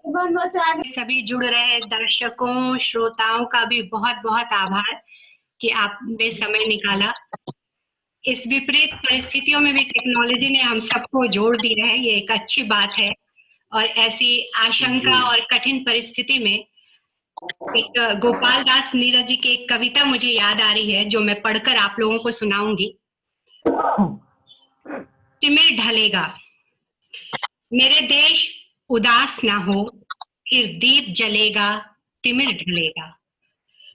सभी जुड़ रहे दर्शकों श्रोताओं का भी बहुत बहुत आभार कि आपने समय निकाला। इस विपरीत परिस्थितियों में भी टेक्नोलॉजी ने हम सबको जोड़ दिया है, ये एक अच्छी बात है। और ऐसी आशंका और कठिन परिस्थिति में एक गोपाल दास नीरज जी की एक कविता मुझे याद आ रही है, जो मैं पढ़कर आप लोगों को सुनाऊंगी। तिमिर ढलेगा, मेरे देश उदास ना हो, फिर दीप जलेगा, तिमिर ढलेगा।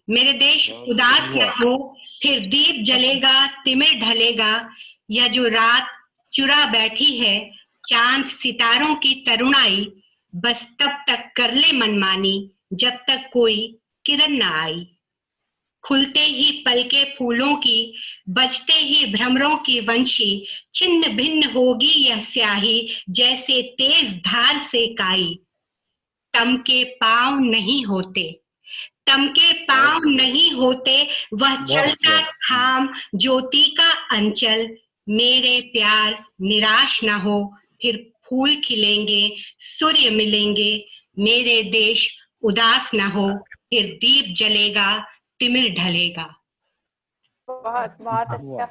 मेरे देश उदास ना हो, फिर दीप जलेगा, तिमिर ढलेगा। यह जो रात चुरा बैठी है चांद सितारों की तरुणाई, बस तब तक कर ले मनमानी जब तक कोई किरण ना आई। खुलते ही पलके फूलों की, बजते ही भ्रमरों की वंशी, छिन्न भिन्न होगी यह स्याही जैसे तेज धार से काई। तम के पांव नहीं होते, तम के पांव नहीं होते, वह चलता थाम ज्योति का अंचल। मेरे प्यार निराश ना हो, फिर फूल खिलेंगे, सूर्य मिलेंगे। मेरे देश उदास ना हो, फिर दीप जलेगा, तिमिर ढलेगा। बहुत बहुत अच्छा।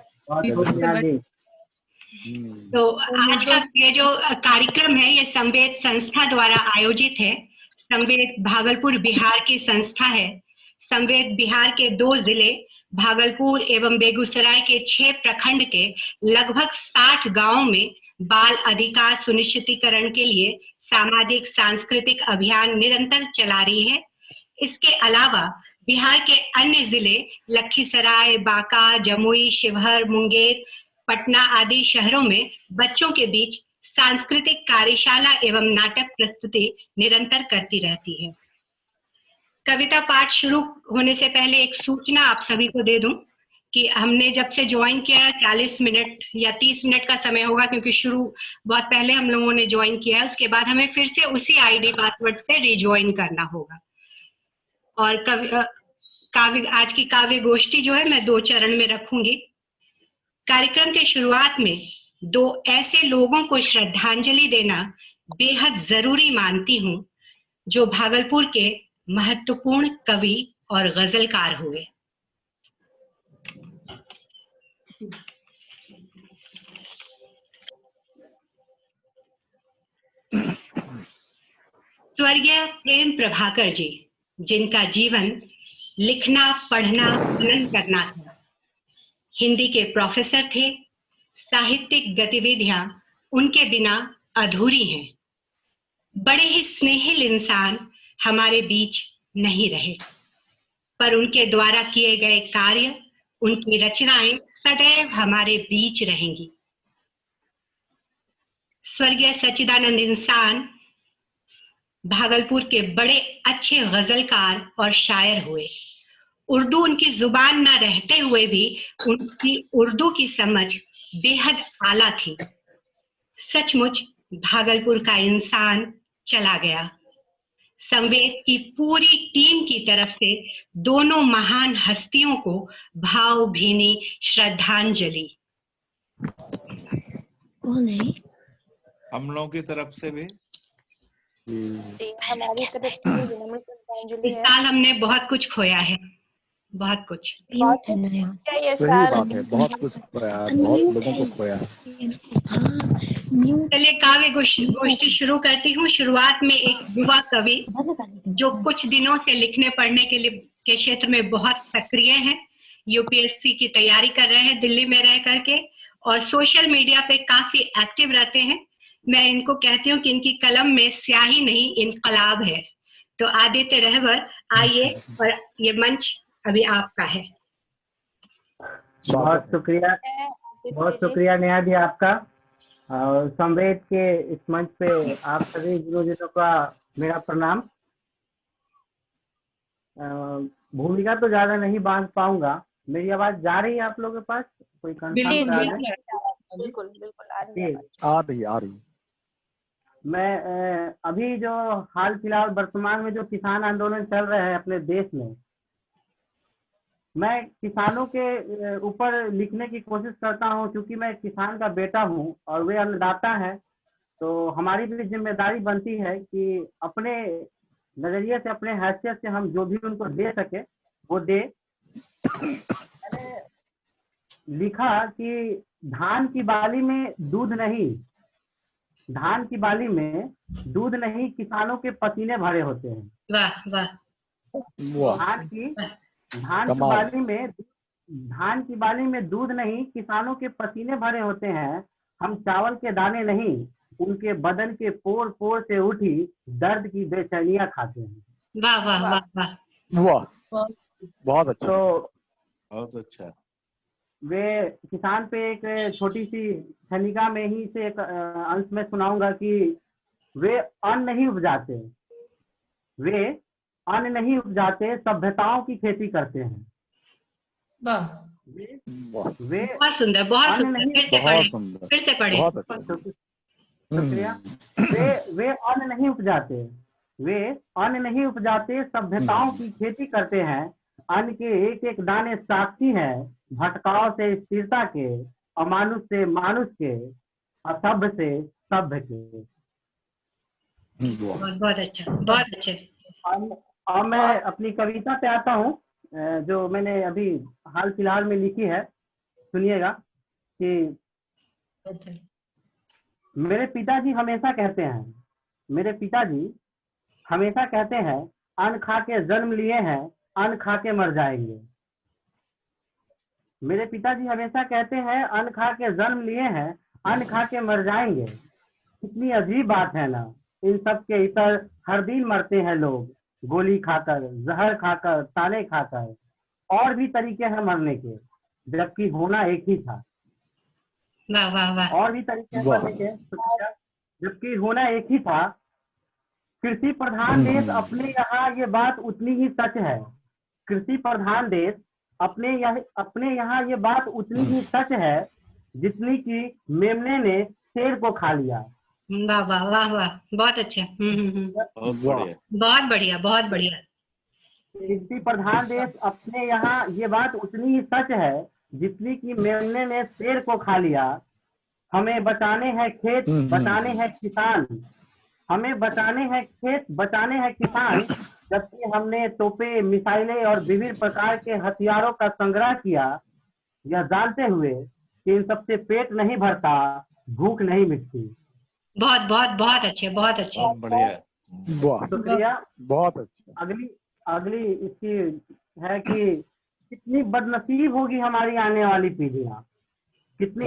तो आज का ये जो कार्यक्रम है ये संवेद संस्था द्वारा आयोजित है। संवेद भागलपुर बिहार की संस्था है। संवेद बिहार के 2 जिले भागलपुर एवं बेगूसराय के 6 प्रखंड के लगभग 60 गांवों में बाल अधिकार सुनिश्चितीकरण के लिए सामाजिक सांस्कृतिक अभियान निरंतर चला रही है। इसके अलावा बिहार के अन्य जिले लखीसराय, बांका, जमुई, शिवहर, मुंगेर, पटना आदि शहरों में बच्चों के बीच सांस्कृतिक कार्यशाला एवं नाटक प्रस्तुति निरंतर करती रहती है। कविता पाठ शुरू होने से पहले एक सूचना आप सभी को दे दूं कि हमने जब से ज्वाइन किया 40 मिनट या 30 मिनट का समय होगा, क्योंकि शुरू बहुत पहले हम लोगों ने ज्वाइन किया है। उसके बाद हमें फिर से उसी आईडी पासवर्ड से रिज्वाइन करना होगा। और आज की काव्य गोष्ठी जो है मैं 2 चरण में रखूंगी। कार्यक्रम के शुरुआत में 2 ऐसे लोगों को श्रद्धांजलि देना बेहद जरूरी मानती हूं जो भागलपुर के महत्वपूर्ण कवि और गजलकार हुए। स्वर्गीय प्रेम प्रभाकर जी, जिनका जीवन लिखना, पढ़ना, मनन करना था। हिंदी के प्रोफेसर थे। साहित्यिक गतिविधियां उनके बिना अधूरी हैं। बड़े ही स्नेहिल इंसान हमारे बीच नहीं रहे, पर उनके द्वारा किए गए कार्य, उनकी रचनाएं सदैव हमारे बीच रहेंगी। स्वर्गीय सच्चिदानंद इंसान भागलपुर के बड़े अच्छे गजलकार और शायर हुए। उर्दू उनकी जुबान ना रहते हुए भी उनकी उर्दू की समझ बेहद आला थी। सचमुच भागलपुर का इंसान चला गया। संवेद की पूरी टीम की तरफ से दोनों महान हस्तियों को भावभीनी श्रद्धांजलि। कौन है? हम लोगों की तरफ से भी हमारी तरफ से भी विनम्र श्रद्धांजलि इस है। साल हमने बहुत कुछ खोया है, बहुत कुछ। ये साल बहुत कुछ खोया, बहुत लोगों को खोया। चलिए काव्य गोष्ठी शुरू करती हूँ। शुरुआत में एक युवा कवि जो कुछ दिनों से लिखने पढ़ने के क्षेत्र में बहुत सक्रिय हैं, यूपीएससी की तैयारी कर रहे हैं दिल्ली में रह करके, और सोशल मीडिया पे काफी एक्टिव रहते हैं। मैं इनको कहती हूँ कि इनकी कलम में स्याही नहीं इनकलाब है। तो आदित्य रहबर, आइए, और ये मंच अभी आपका है। बहुत शुक्रिया नेहा जी आपका। और संवेद के इस मंच पे आप सभी विरोधियों का मेरा प्रणाम। भूमिका तो ज्यादा नहीं बांध पाऊंगा। मेरी आवाज जा रही है आप लोगों के पास? कोई कंफर्म करा दें? बिल्कुल आ रही। मैं अभी जो हाल फिलहाल वर्तमान में जो किसान आंदोलन चल रहे हैं अपने देश में, मैं किसानों के ऊपर लिखने की कोशिश करता हूं, क्योंकि मैं किसान का बेटा हूं और वे अन्नदाता हैं। तो हमारी भी जिम्मेदारी बनती है कि अपने नजरिए से, अपने हैसियत से हम जो भी उनको दे सके वो दे। मैंने लिखा कि धान की बाली में दूध नहीं, धान की बाली में दूध नहीं, किसानों के पसीने भरे होते हैं। वाह वाह वाह धान की कमाल। धान की बाली में दूध नहीं, किसानों के पसीने भरे होते हैं। हम चावल के दाने नहीं, उनके बदन के पोर पोर से उठी दर्द की बेचैनियां खाते हैं। वाह वाह वाह वाह वाह बहुत अच्छा। तो बहुत अच्छा। वे किसान पे एक छोटी सी खनिका में ही से एक अंश में सुनाऊंगा कि वे अन्न नहीं उपजाते, वे अन्न नहीं उपजाते, सभ्यताओं की खेती करते हैं। वाह वे बहुत सुंदर, बहुत अन्न सुंदर। नहीं, फिर से बहुत पढ़े, सुंदर, फिर से पढ़े। बहुत अच्छा। शुक्रिया। वे अन्न नहीं उपजाते, वे अन्न नहीं उपजाते, सभ्यताओं की खेती करते हैं। अन्न के एक एक दाने साक्षी हैं, भटकाव से स्थिरता के, अमानुष से मानुष के, असभ्य से सभ्य के। बहुत बहुत अच्छा, बहुत अच्छे। अब मैं अपनी कविता पे आता हूँ, जो मैंने अभी हाल फिलहाल में लिखी है। सुनिएगा कि मेरे पिताजी हमेशा कहते हैं, मेरे पिताजी हमेशा कहते हैं, अन्न खा के जन्म लिए हैं, अन्न खा के मर जाएंगे। मेरे पिताजी हमेशा कहते हैं, अन्न खा के जन्म लिए हैं, अन्न खा के मर जाएंगे। कितनी अजीब बात है ना, इन सब के इतर हर दिन मरते हैं लोग, गोली खाकर, जहर खाकर, ताने खाकर। और भी तरीके हैं मरने के, जबकि होना एक ही था। वाह वाह वाह और भी तरीके हैं मरने के, जबकि होना एक ही था। कृषि प्रधान देश अपने यहाँ ये बात उतनी ही सच है। कृषि प्रधान देश अपने यहाँ ये बात उतनी ही सच है, जितनी कि मेमने ने शेर को खा लिया। वाह वाह वाह वाह, बहुत अच्छे। बहुत बढ़िया। बहुत बढ़िया, बहुत बढ़िया। कृषि प्रधान देश अपने यहाँ ये बात उतनी ही सच है, जितनी कि मेमने ने शेर को खा लिया। हमें बचाने हैं खेत, बचाने हैं किसान, हमें बचाने हैं खेत, बचाने हैं किसान। जबकि हमने तोपे, मिसाइलें और विभिन्न प्रकार के हथियारों का संग्रह किया, यह जानते हुए कि इन सबसे पेट नहीं भरता, भूख नहीं मिटती। बहुत बहुत बहुत अच्छे, बहुत अच्छे। बहुत बढ़िया। वाह शुक्रिया। बहुत अच्छा। अगली इसकी है कि कितनी बदनसीब होगी हमारी आने वाली पीढ़ियां, कितनी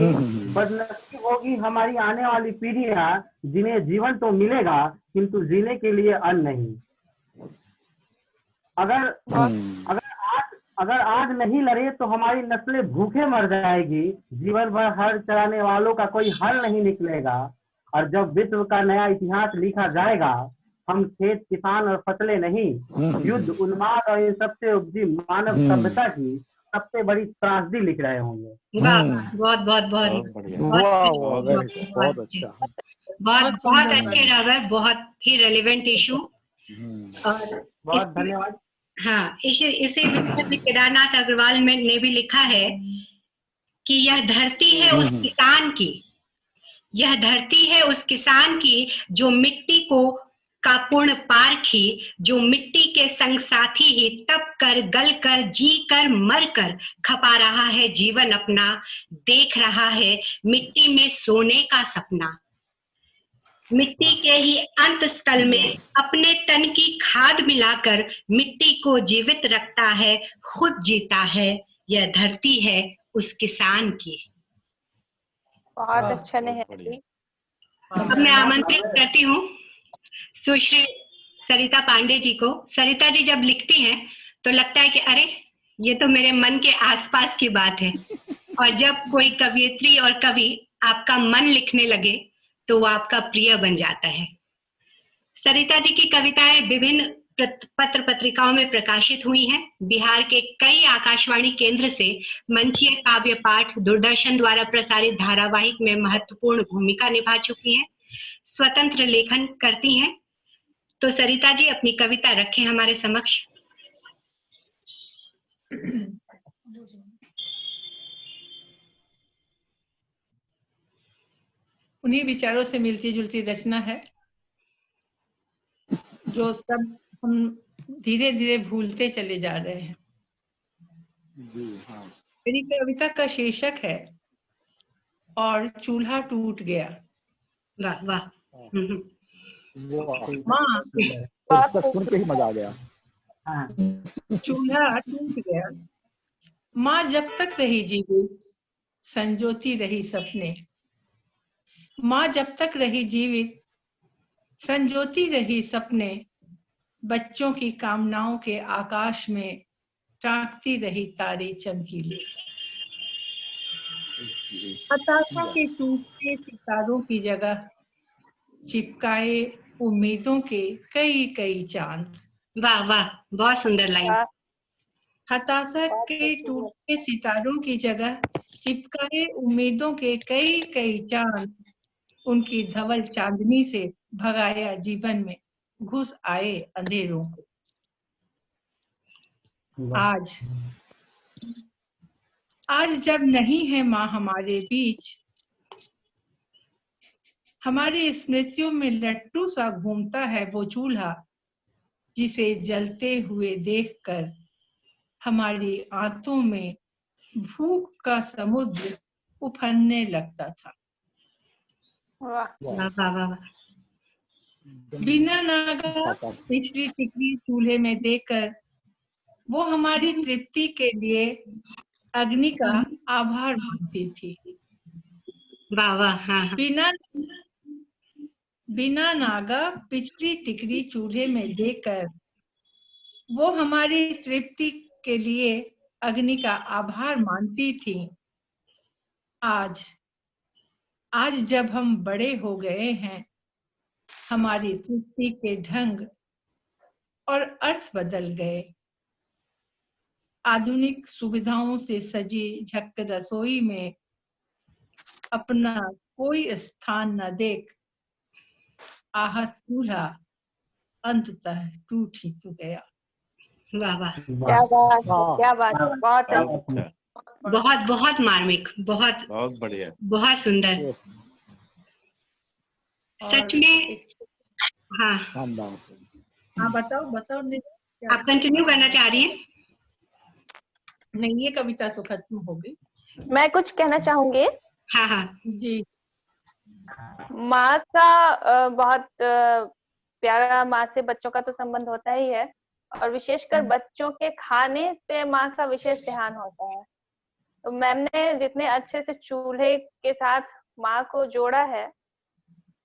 बदनसीब होगी हमारी आने वाली पीढ़ियां, जिन्हें जीवन तो मिलेगा किंतु जीने के लिए अन्न नहीं। अगर आज नहीं लड़े तो हमारी नस्लें भूखे मर जाएगी। जीवन भर हल चलाने वालों का कोई हल नहीं निकलेगा। और जब विश्व का नया इतिहास लिखा जाएगा, हम खेत, किसान और फसलें नहीं, युद्ध, उन्माद और इन सबसे उपजी मानव सभ्यता की सबसे बड़ी त्रासदी लिख रहे होंगे। वाह, बहुत बहुत बहुत बहुत बढ़िया। बहुत अच्छा। बहुत बहुत अच्छे रहे, बहुत ही रेलेवेंट इशू। बहुत धन्यवाद। हाँ, इसी विषय में केदारनाथ अग्रवाल ने भी लिखा है कि यह धरती है उस किसान की, यह धरती है उस किसान की, जो मिट्टी को का पूर्ण पारखी, जो मिट्टी के संग साथी ही तप कर, गल कर, जी कर, मर कर खपा रहा है जीवन अपना, देख रहा है मिट्टी में सोने का सपना। मिट्टी के ही अंत स्थल में अपने तन की खाद मिलाकर मिट्टी को जीवित रखता है, खुद जीता है। यह धरती है उस किसान की। बहुत अच्छा नहीं। अब मैं आमंत्रित करती हूँ सुश्री सरिता पांडे जी को। सरिता जी जब लिखती हैं तो लगता है कि अरे ये तो मेरे मन के आसपास की बात है, और जब कोई कवियत्री और कवि आपका मन लिखने लगे तो वो आपका प्रिय बन जाता है। सरिता जी की कविताएं विभिन्न पत्र पत्रिकाओं में प्रकाशित हुई हैं। बिहार के कई आकाशवाणी केंद्र से मंचीय काव्य पाठ, दूरदर्शन द्वारा प्रसारित धारावाहिक में महत्वपूर्ण भूमिका निभा चुकी हैं, स्वतंत्र लेखन करती हैं। तो सरिता जी अपनी कविता रखें हमारे समक्ष। उन्हीं विचारों से मिलती जुलती रचना है, जो सब हम धीरे धीरे भूलते चले जा रहे हैं। जी हाँ। मेरी कविता का शीर्षक है और चूल्हा टूट गया। वाह वाह। माँ, तक सुन के ही मजा आ गया। चूल्हा टूट गया। माँ जब तक रही जीवित, संजोती रही सपने। माँ जब तक रही जीवित, संजोती रही सपने। बच्चों की कामनाओं के आकाश में टांकती रही तारे चमकीले। हताशा के टूटते सितारों की जगह चिपकाए उम्मीदों के कई कई चांद। वाह वाह, बहुत सुंदर लाइन। हताशा के टूटते सितारों की जगह चिपकाए उम्मीदों के कई कई चांद। उनकी धवल चांदनी से भगाया जीवन में घुस आए अंधेरों को। आज जब नहीं है माँ हमारे बीच, हमारी स्मृतियों में लट्टू सा घूमता है वो चूल्हा, जिसे जलते हुए देखकर हमारी आंतों में भूख का समुद्र उफरने लगता था। बिना नागा पिछली टिकरी चूल्हे में देकर वो हमारी तृप्ति के लिए अग्नि का आभार मानती थी। वाह वाह। हाँ। बिना नागा पिछली टिकरी चूल्हे में देकर वो हमारी तृप्ति के लिए अग्नि का आभार मानती थी। आज जब हम बड़े हो गए हैं, हमारी तृप्ति के ढंग और अर्थ बदल गए। आधुनिक सुविधाओं से सजी झक्क रसोई में अपना कोई स्थान न देख आहत चूल्हा अंततः टूट ही तो गया। वाह वाह, क्या बात, क्या बात, बहुत अच्छा, बहुत बहुत मार्मिक, बहुत बहुत बढ़िया, बहुत सुंदर सच में। हाँ हाँ, बताओ आप कंटिन्यू करना चाह रही हैं? नहीं, ये कविता तो खत्म हो गई। मैं कुछ कहना चाहूंगी। हाँ हाँ जी। माँ का बहुत प्यारा, माँ से बच्चों का तो संबंध होता ही है, और विशेषकर बच्चों के खाने पे माँ का विशेष ध्यान होता है। तो मैम ने जितने अच्छे से चूल्हे के साथ माँ को जोड़ा है,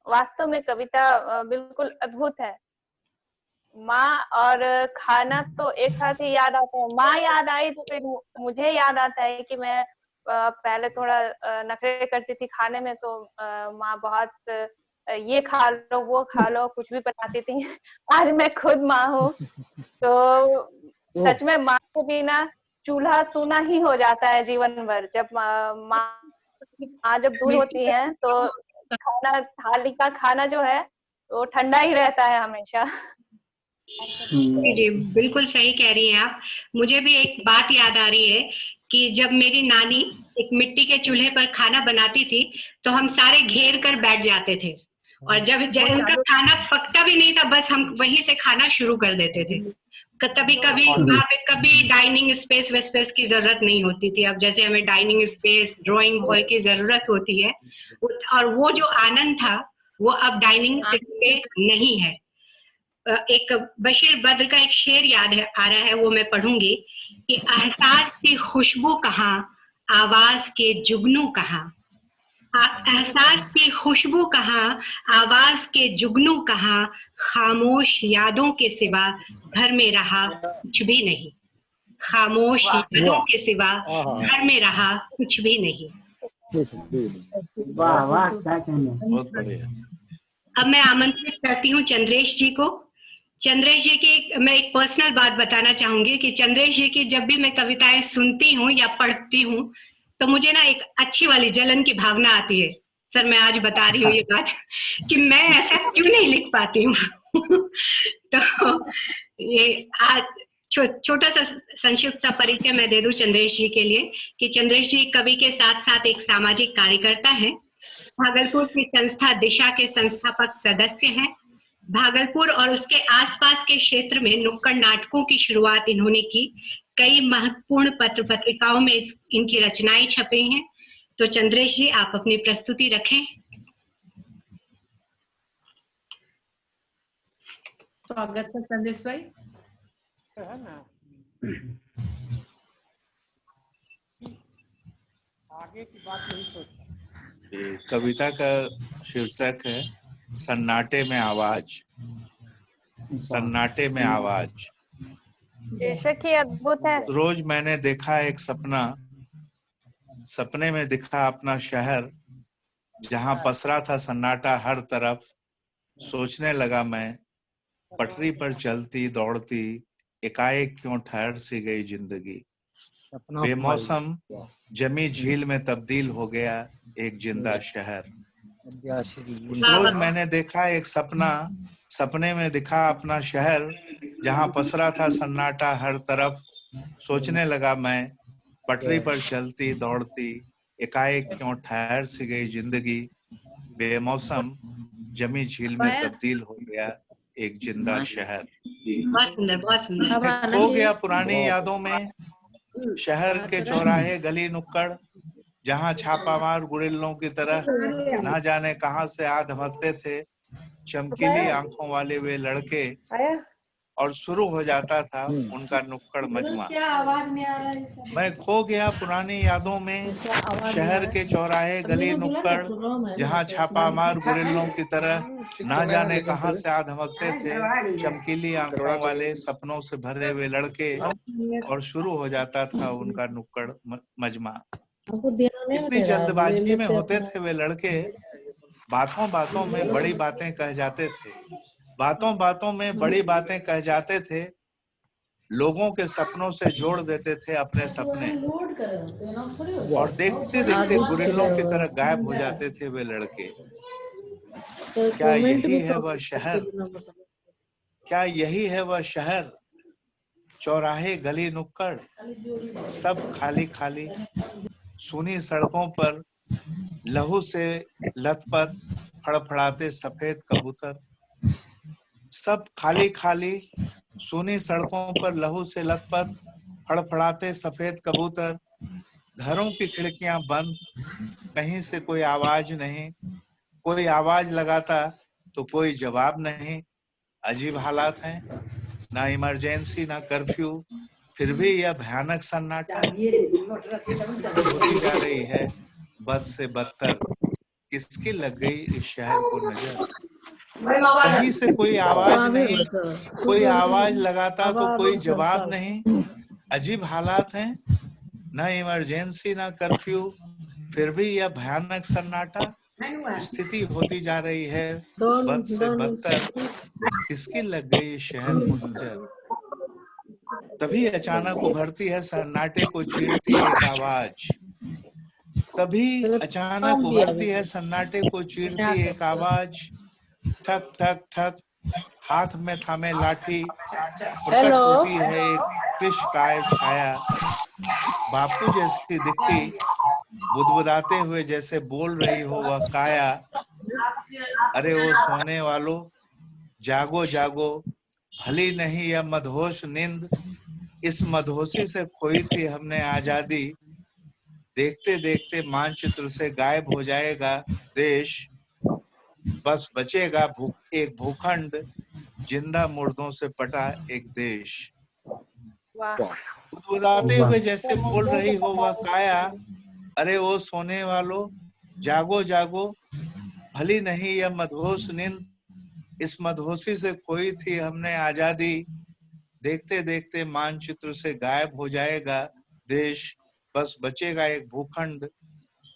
वास्तव में कविता बिल्कुल अद्भुत है। माँ और खाना तो एक साथ ही याद आता है। माँ याद आई तो फिर मुझे याद आता है कि मैं पहले थोड़ा नखरे करती थी खाने में, तो माँ बहुत ये खा लो वो खा लो कुछ भी बनाती थी। आज मैं खुद माँ हूँ, तो सच में माँ के बिना चूल्हा सूना ही हो जाता है जीवन भर। जब माँ जब दूर होती है तो खाना, थाली का खाना जो है वो ठंडा ही रहता है हमेशा। जी बिल्कुल सही कह रही हैं आप। मुझे भी एक बात याद आ रही है कि जब मेरी नानी एक मिट्टी के चूल्हे पर खाना बनाती थी तो हम सारे घेर कर बैठ जाते थे, और जब उनका खाना पकता भी नहीं था, बस हम वहीं से खाना शुरू कर देते थे। कभी वहाँ पे कभी डाइनिंग स्पेस की जरूरत नहीं होती थी। अब जैसे हमें डाइनिंग स्पेस, ड्राइंग हॉल की जरूरत होती है, और वो जो आनंद था वो अब डाइनिंग पे नहीं है। एक बशीर बद्र का एक शेर याद है, आ रहा है, वो मैं पढ़ूंगी कि एहसास की खुशबू कहाँ, आवाज के जुगनू कहाँ। एहसास की खुशबू कहाँ, आवाज के जुगनू कहाँ, खामोश यादों के सिवा घर में रहा कुछ भी नहीं। खामोश यादों के सिवा घर में रहा कुछ भी नहीं। वाह वाह, क्या कहने। बहुत बढ़िया। अब मैं आमंत्रित करती हूँ चंद्रेश जी को। चंद्रेश जी की मैं एक पर्सनल बात बताना चाहूंगी कि चंद्रेश जी की जब भी मैं कविताएं सुनती हूँ या पढ़ती हूँ तो मुझे ना एक अच्छी वाली जलन की भावना आती है। सर मैं आज बता रही हूँ ये बात कि मैं ऐसा क्यों नहीं लिख पाती हूँ। तो ये आज छोटा सा संक्षिप्त सा परिचय मैं दे दूं चंद्रेश जी के लिए कि चंद्रेश जी कवि के साथ साथ एक सामाजिक कार्यकर्ता हैं। भागलपुर की संस्था दिशा के संस्थापक सदस्य हैं। भागलपुर और उसके आसपास के क्षेत्र में नुक्कड़ नाटकों की शुरुआत इन्होंने की। कई महत्वपूर्ण पत्र पत्रिकाओं में इनकी रचनाएं छपी हैं। तो चंद्रेश जी, आप अपनी प्रस्तुति रखें। स्वागत है संदेश भाई। आगे की बात नहीं सोचता। ये कविता का शीर्षक है सन्नाटे में आवाज। सन्नाटे में आवाज। शीर्षक ही अद्भुत है। रोज मैंने देखा एक सपना, सपने में दिखा अपना शहर, जहां पसरा था सन्नाटा हर तरफ। सोचने लगा मैं, पटरी पर चलती दौड़ती एकाएक क्यों ठहर सी गई जिंदगी। बेमौसम जमी झील में तब्दील हो गया एक जिंदा शहर। रोज मैंने देखा एक सपना, सपने में दिखा अपना शहर, जहां पसरा था सन्नाटा हर तरफ। सोचने लगा मैं, पटरी पर चलती दौड़ती एकाएक क्यों ठहर सी गई जिंदगी। बेमौसम जमी झील में तब्दील हो गया एक जिंदा शहर। बहुत सुंदर, बहुत सुंदर। मैं खो गया पुरानी यादों में, शहर के चौराहे गली नुक्कड़, जहां छापामार गुरिल्लों की तरह ना जाने कहां से आ धमकते थे चमकीली आंखों वाले वे लड़के, और शुरू हो जाता था उनका नुक्कड़ मजमा। मैं खो गया पुरानी यादों में, शहर के चौराहे गली नुक्कड़, जहां छापामार गुरिल्लों की तरह ना जाने कहां से आ धमकते थे चमकीली आंखों वाले सपनों से भरे हुए लड़के, और शुरू हो जाता था उनका नुक्कड़ मजमा। इतनी जल्दबाजी में होते थे वे लड़के, बातों बातों में बड़ी बातें कह जाते थे। बातों बातों में बड़ी बातें कह जाते थे, लोगों के सपनों से जोड़ देते थे अपने सपने, और देखते देखते गुरिल्लों की तरह गायब हो जाते थे वे लड़के। क्या यही है वह शहर? क्या यही है वह शहर? चौराहे गली नुक्कड़ सब खाली खाली, सूनी सड़कों पर लहू से लथपथ फड़फड़ाते सफेद कबूतर। सब खाली खाली, सूनी सड़कों पर लहू से लथपथ फड़फड़ाते सफेद कबूतर। घरों की खिड़कियां बंद, कहीं से कोई आवाज नहीं। कोई आवाज लगाता तो कोई जवाब नहीं। अजीब हालात हैं, ना इमरजेंसी ना कर्फ्यू, फिर भी यह भयानक सन्नाटा। स्थिति होती जा रही है बद से बदतर, किसकी लग गई इस शहर को नजर। कहीं से कोई आवाज नहीं, कोई आवाज लगाता तो कोई जवाब नहीं। अजीब हालात हैं, ना इमरजेंसी ना कर्फ्यू, फिर भी यह भयानक सन्नाटा। स्थिति होती जा रही है बद से बदतर, किसकी लग गई इस शहर को नजर। तभी अचानक उभरती है सन्नाटे को चीरती एक आवाज। तभी अचानक उभरती है सन्नाटे को चीरती एक आवाज। ठक ठक ठक, हाथ में थामे लाठी, प्रकट होती है एक कृष्णकाय छाया। बापू जैसी दिखती, बुदबुदाते हुए जैसे बोल रही हो वह काया। अरे ओ सोने वालों, जागो जागो, भली नहीं यह मदहोश नींद। इस मदहोशी से खोई थी हमने आजादी। देखते देखते मानचित्र से गायब हो जाएगा देश, बस बचेगा एक भूखंड, जिंदा मुर्दों से पटा एक देश। बुदबुदाते हुए जैसे बोल रही हो वह काया। अरे ओ सोने वालों, जागो जागो, भली नहीं यह मदहोश नींद। इस मदहोशी से खोई थी हमने आजादी। देखते देखते मानचित्र से गायब हो जाएगा देश, बस बचेगा एक भूखंड,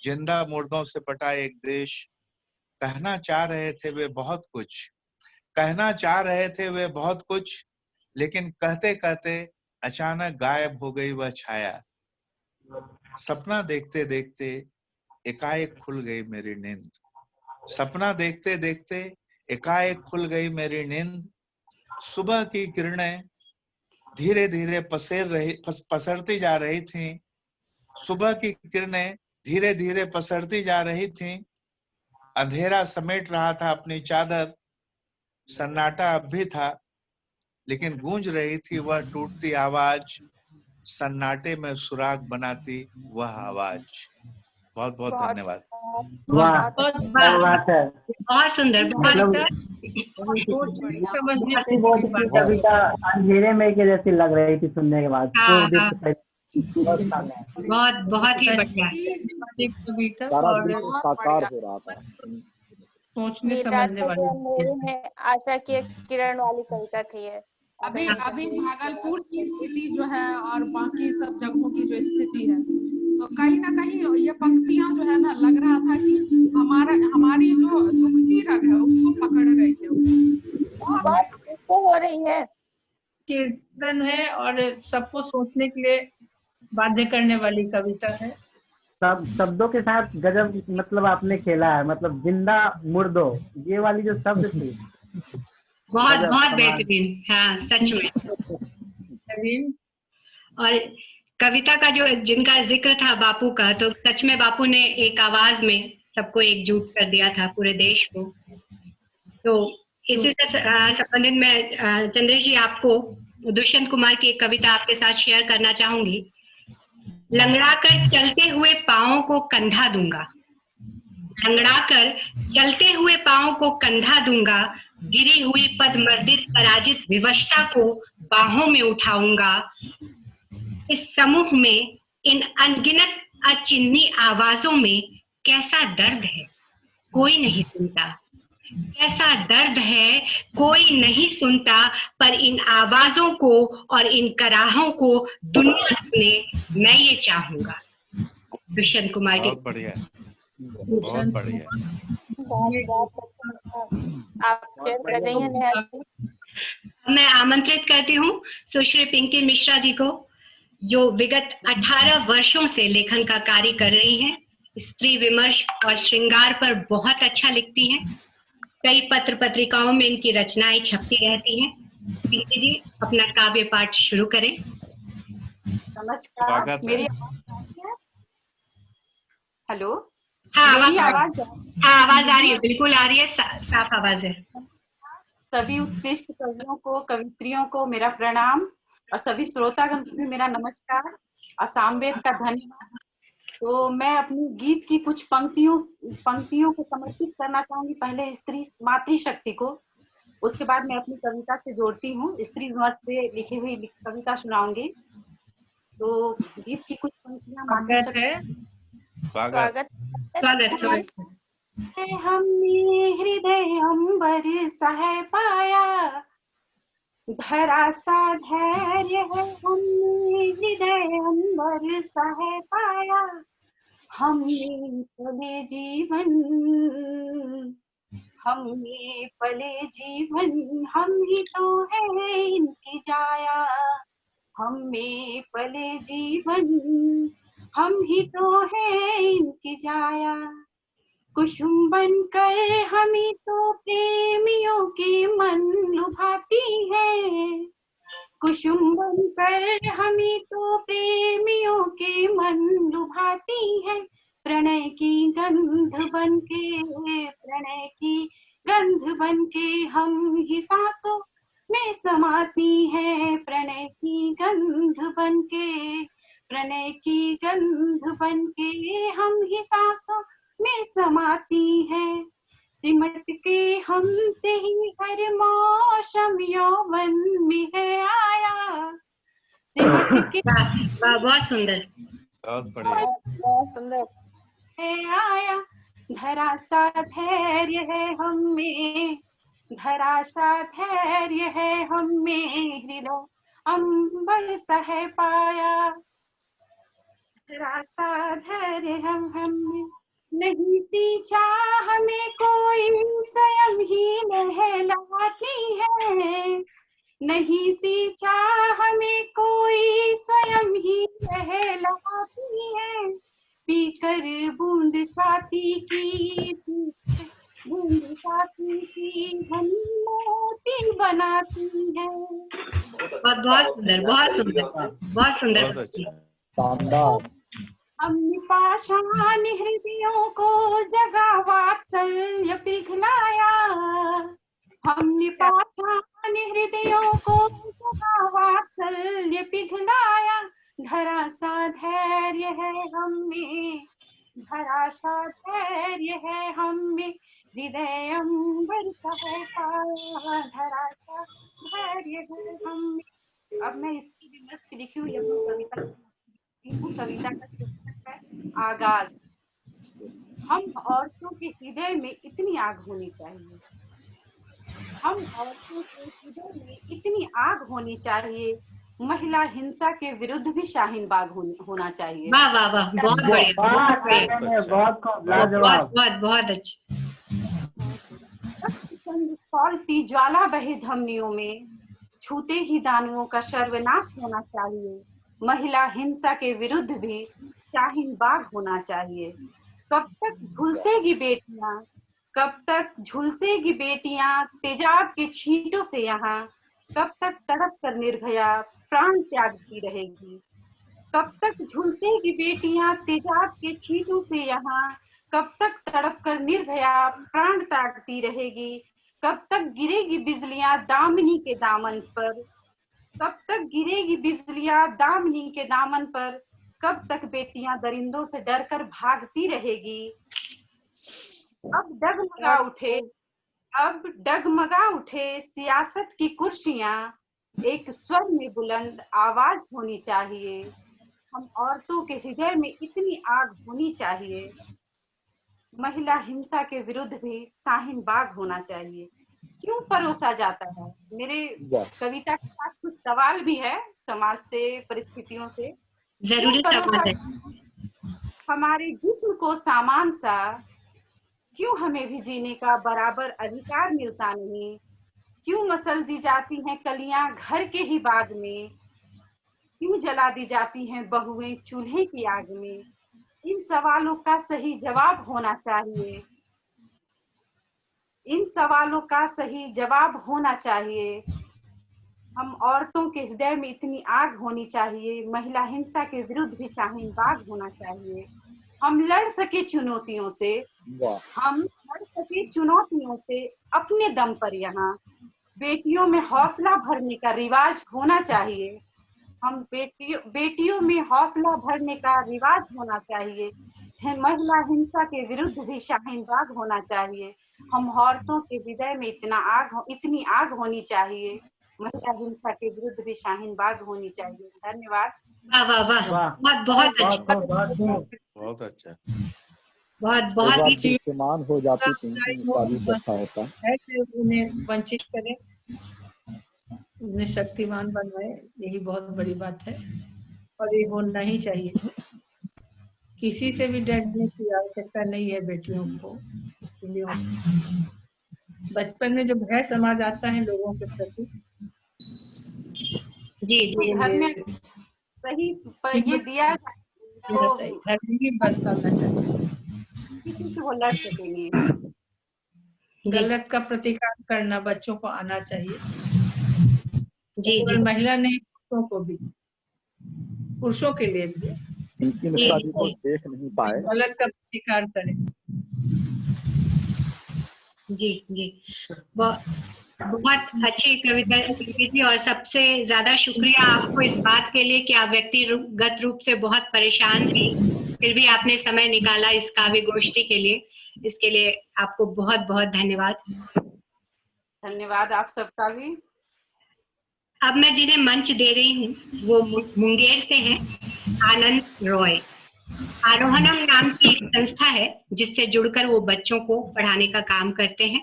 जिंदा मुर्दों से पटा एक देश। कहना चाह रहे थे वे बहुत कुछ, कहना चाह रहे थे वे बहुत कुछ, लेकिन कहते कहते अचानक गायब हो गई वह छाया। सपना देखते देखते एकाएक खुल गई मेरी नींद। सपना देखते देखते एकाएक खुल गई मेरी नींद। सुबह की किरणें धीरे धीरे पसरती जा रही थीं। सुबह की किरणें धीरे धीरे पसरती जा रही थीं। अंधेरा समेट रहा था अपनी चादर, सन्नाटा अब भी था, लेकिन गूंज रही थी वह टूटती आवाज, सन्नाटे में सुराग बनाती वह आवाज। बहुत बहुत धन्यवाद। वाह, क्या बात है। बहुत सुंदर, मतलब कविता अंधेरे में के जैसी लग रही थी सुनने के बाद। बहुत बहुत ही बढ़िया। सारा दृश्य साकार हो रहा था। सोचने समझने वाली में आशा की एक किरण वाली कविता थी ये। अभी भागलपुर की स्थिति जो है और बाकी सब जगहों की जो स्थिति है, तो कहीं ना कहीं ये पंक्तियां जो है ना, लग रहा था कि हमारी जो दुखती रग है उसको पकड़ रही है, हो रही है। कीर्तन है और सबको सोचने के लिए बाध्य करने वाली कविता है। सब शब्दों के साथ गजब मतलब आपने खेला है, मतलब जिंदा मुर्दो, ये वाली जो शब्द थी बहुत बहुत बेहतरीन। हाँ सच में। और कविता का जो जिनका जिक्र था बापू का, तो सच में बापू ने एक आवाज में सबको एकजुट कर दिया था, पूरे देश को। तो इसी से संबंधित मैं चंद्रेश जी आपको दुष्यंत कुमार की एक कविता आपके साथ शेयर करना चाहूंगी। लंगड़ाकर चलते हुए पांवों को कंधा दूंगा, लंगड़ाकर चलते हुए पांवों को कंधा दूंगा, गिरी हुई पदमर्दित पराजित विवशता को बाहों में उठाऊंगा। इस समूह में इन अनगिनत अचिन्ही आवाजों में कैसा दर्द है कोई नहीं सुनता, कैसा दर्द है कोई नहीं सुनता, पर इन आवाजों को और इन कराहों को दुनिया सुने मैं ये चाहूंगा। दुष्यंत कुमार की। बहुत बढ़िया, बहुत बढ़िया। मैं आमंत्रित करती हूँ सुश्री पिंकी मिश्रा जी को, जो विगत 18 वर्षों से लेखन का कार्य कर रही हैं। स्त्री विमर्श और श्रृंगार पर बहुत अच्छा लिखती हैं। कई पत्र पत्रिकाओं में इनकी रचनाएं छपती रहती हैं। पिंकी जी अपना काव्य पाठ शुरू करें। नमस्कार। मेरी हेलो, हाँ मेरी आवाज आवाज आ रही है, बिल्कुल आ रही है, साफ आवाज है। सभी उत्कृष्ट कवियों को, कवित्रियों को मेरा प्रणाम और सभी श्रोतागण को भी मेरा नमस्कार और सामवेद का धन्यवाद। तो मैं अपनी गीत की कुछ पंक्तियों को समर्पित करना चाहूंगी। पहले स्त्री मातृशक्ति को, उसके बाद मैं अपनी कविता से जोड़ती हूँ। स्त्री विमर्श से लिखी हुई कविता सुनाऊंगी। तो गीत की कुछ पंक्तियां मातृशक्ति। स्वागत। हमने हृदय अंबर सह पाया, धरा सा धैर्य है हमने हृदय अंबर सह पाया, हमने पले जीवन, हमने पले जीवन, हम ही तो है इनकी जाया, हमें पले जीवन, हम ही तो है इनकी जाया। कुसुम बनकर हमें तो प्रेमियों के मन लुभाती है, कुसुम बनकर हमें तो प्रेमियों के मन लुभाती है, प्रणय की गंध बनके, प्रणय की गंध बनके हम ही सांसों में समाती है, प्रणय की गंध बनके, प्रणय की गंध बनके हम ही सांसों में समाती है, सिमट के हमसे ही हर मौसम यौवन में है आया, सिमट के बहुत सुंदर, बहुत बढ़िया, बहुत सुंदर है आया, धरा सा धैर्य है हमें, धरा सा धैर्य है हमें, हृदय अंबर सह पाया, धरा सा धैर्य हमें, नहीं सींचा हमें कोई स्वयं ही नहलाती है, नहीं सींचा हमें कोई स्वयं ही नहलाती है, पीकर बूंद स्वाति की, बूंद स्वाति की हम मोती बनाती है। बहुत सुंदर, बहुत सुंदर, बहुत सुंदर। शानदार। हमने पाषाण हृदयों को जगा वात्सल्य पिघलाया, हमने पाषाण हृदयों को जगा वात्सल्य पिघलाया। धरा सा धैर्य है हमें, धरा सा धैर्य है हमें, हृदय अंबर सा है पाया, धरा सा धैर्य है हमें। अब मैं इसकी विमर्श की लिखी हुई अपनी कविता का शीर्षक है आगाज। हम औरतों के हृदय में इतनी आग होनी चाहिए, हम औरतों के हृदय में इतनी आग होनी चाहिए, महिला हिंसा के विरुद्ध भी शाहीन बाग होना चाहिए। वाह वाह वाह, बहुत बढ़िया, बहुत अच्छा। खौलती ज्वाला बहे धमनियों में, छूते ही दानवों का सर्वनाश होना चाहिए, महिला हिंसा के विरुद्ध भी शाहीन बाग होना चाहिए। कब तक झुलसेगी बेटियां, कब तक झुलसेगी बेटियां तेजाब के छींटों से यहाँ, कब तक तड़प कर निर्भया प्राण त्यागती रहेगी, कब तक झुलसेगी बेटियां तेजाब के छींटों से यहाँ, कब तक तड़प कर निर्भया प्राण त्यागती रहेगी, कब तक गिरेगी बिजलियां दामिनी के दामन पर, कब तक गिरेगी बिजलियां दामिनी के दामन पर, कब तक बेटियां दरिंदों से डरकर भागती रहेगी। अब डगमगा उठे सियासत की कुर्सियां, एक स्वर में बुलंद आवाज होनी चाहिए, हम औरतों के हृदय में इतनी आग होनी चाहिए, महिला हिंसा के विरुद्ध भी शाहीन बाग होना चाहिए। क्यों परोसा जाता है? मेरे कविता के साथ कुछ सवाल भी है समाज से, परिस्थितियों से। जरूरी सवाल है। हमारे जिस्म को सामान सा, क्यों हमें भी जीने का बराबर अधिकार मिलता नहीं? क्यों मसल दी जाती हैं कलियां घर के ही बाग में? क्यों जला दी जाती हैं बहुएं चूल्हे की आग में? इन सवालों का सही जवाब होना चाहिए, इन सवालों का सही जवाब होना चाहिए। हम औरतों के हृदय में इतनी आग होनी चाहिए, महिला हिंसा के विरुद्ध भी शाहीन बाग होना चाहिए। हम लड़ सके चुनौतियों से, हम लड़ सके चुनौतियों से अपने दम पर यहाँ, बेटियों में हौसला भरने का रिवाज होना चाहिए, हम बेटियों में हौसला भरने का रिवाज होना चाहिए। महिला हिंसा के विरुद्ध भी शाहीन बाग होना चाहिए, हम औरतों के हृदय में इतनी आग होनी चाहिए, महिला हिंसा के विरुद्ध भी शाहीन बाग होनी चाहिए। धन्यवाद। वाह वाह वाह, बहुत अच्छा, बहुत अच्छा, बहुत कीर्तिमान हो जाती तो अच्छा होता है। उन्हें वंचित करें, उन्हें शक्तिमान बनवाए, यही बहुत बड़ी बात है और ये होना ही चाहिए। किसी से भी डरने की आवश्यकता नहीं है बेटियों को। बचपन में जो भय समा जाता है लोगों के प्रति, जी जी, घर में सही ये दिया तो घर में ही बरसाना चाहिए, किसी से वो लड़ सकेंगे। गलत का प्रतिकार करना बच्चों को आना चाहिए। जी जी, महिला नहीं, पुरुषों को भी, पुरुषों के लिए भी देख नहीं पाए, गलत का प्रतिकार करें। जी जी, बहुत अच्छी कविता जी, और सबसे ज्यादा शुक्रिया आपको इस बात के लिए कि आप व्यक्तिगत रूप से बहुत परेशान थी, फिर भी आपने समय निकाला इस काव्य गोष्ठी के लिए। इसके लिए आपको बहुत बहुत धन्यवाद। धन्यवाद आप सबका भी। अब मैं जिन्हें मंच दे रही हूँ वो मुंगेर से हैं, आनंद रॉय। आरोहणम नाम की एक संस्था है जिससे जुड़कर वो बच्चों को पढ़ाने का काम करते हैं।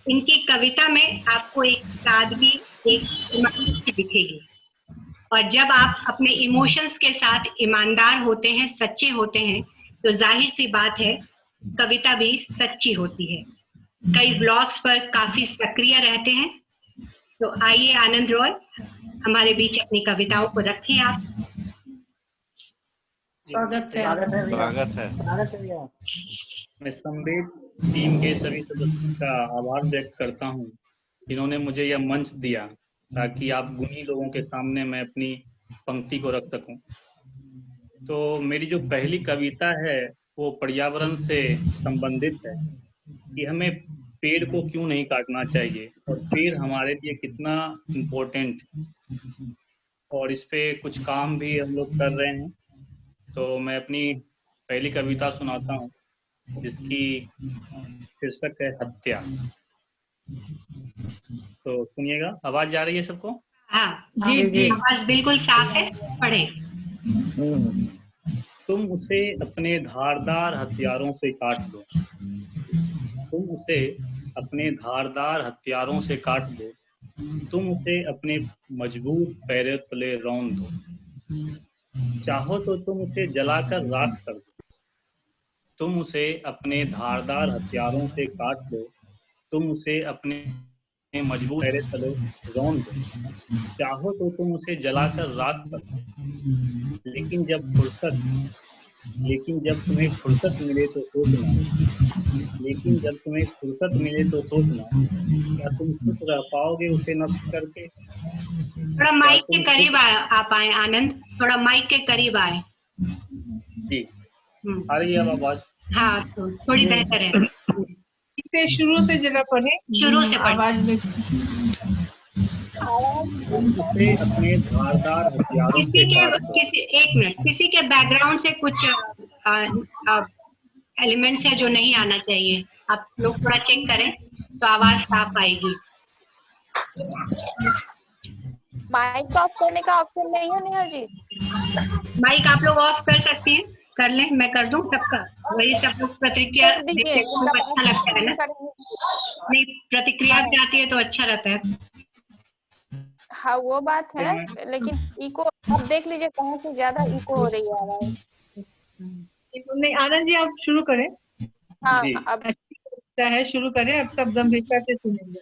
इनकी कविता में आपको एक सादगी, एक ईमानदारी दिखेगी, और जब आप अपने इमोशंस के साथ ईमानदार होते हैं, सच्चे होते हैं, तो जाहिर सी बात है कविता भी सच्ची होती है। कई ब्लॉग्स पर काफी सक्रिय रहते हैं। तो आइए आनंद रॉय हमारे बीच अपनी कविताओं को रखें आप। स्वागत है। स्वागत है। मैं संवेद टीम के सभी सदस्यों का आभार व्यक्त करता हूं, जिन्होंने मुझे यह मंच दिया ताकि आप गुणी लोगों के सामने मैं अपनी पंक्ति को रख सकूं। तो मेरी जो पहली कविता है वो पर्यावरण से संबंधित है कि हमें पेड़ को क्यों नहीं काटना चाहिए और पेड़ हमारे लिए कितना इम्पोर्टेंट, और इस पे कुछ काम भी हम लोग कर रहे हैं। तो मैं अपनी पहली कविता सुनाता हूँ जिसकी शीर्षक है हत्या। तो सुनिएगा, आवाज जा रही है सबको? हाँ जी जी। आवाज बिल्कुल साफ है, पढ़े। तुम उसे अपने धारदार हथियारों से काट दो, तुम उसे अपने धारदार हथियारों से काट दो, तुम उसे अपने मजबूत पैरों तले रौंद दो, चाहो तो तुम उसे जलाकर राख कर दो, तुम उसे अपने धारदार हथियारों से काट दो, तुम उसे अपने मजबूत पैरों तले रौंद दो, चाहो तो तुम उसे जलाकर राख कर दो, लेकिन जब तुम्हें फुर्सत मिले तो सोचना, लेकिन जब तुम्हें फुर्सत मिले तो सोचना, क्या तुम खुश रह पाओगे उसे नष्ट करके? थोड़ा माइक के करीब आप आए आनंद, थोड़ा माइक के करीब आए। जी, आ रही है आवाज? हाँ तो थोड़ी बेहतर है। इसे शुरू से जरा पढ़े, शुरू से आवाज में। उसे अपने धारदार हथियारों से काट दो। एक मिनट, किसी के बैकग्राउंड से कुछ एलिमेंट्स है जो नहीं आना चाहिए, आप लोग थोड़ा चेक करें तो आवाज साफ आएगी। माइक ऑफ करने का ऑप्शन नहीं है नेहा जी? माइक आप लोग ऑफ कर सकते हैं, कर लें, मैं कर दूं सबका, वही सब लोग प्रतिक्रिया देते तो अच्छा लगता है ना, नहीं प्रतिक्रिया जाती है तो अच्छा रहता है। हाँ वो बात है, लेकिन इको आप देख लीजिए कहाँ से ज्यादा इको हो रही है आवाज। नहीं आनंद जी आप शुरू करें। हाँ अब अच्छा है, शुरू करें, अब सब गंभीरता से सुनेंगे।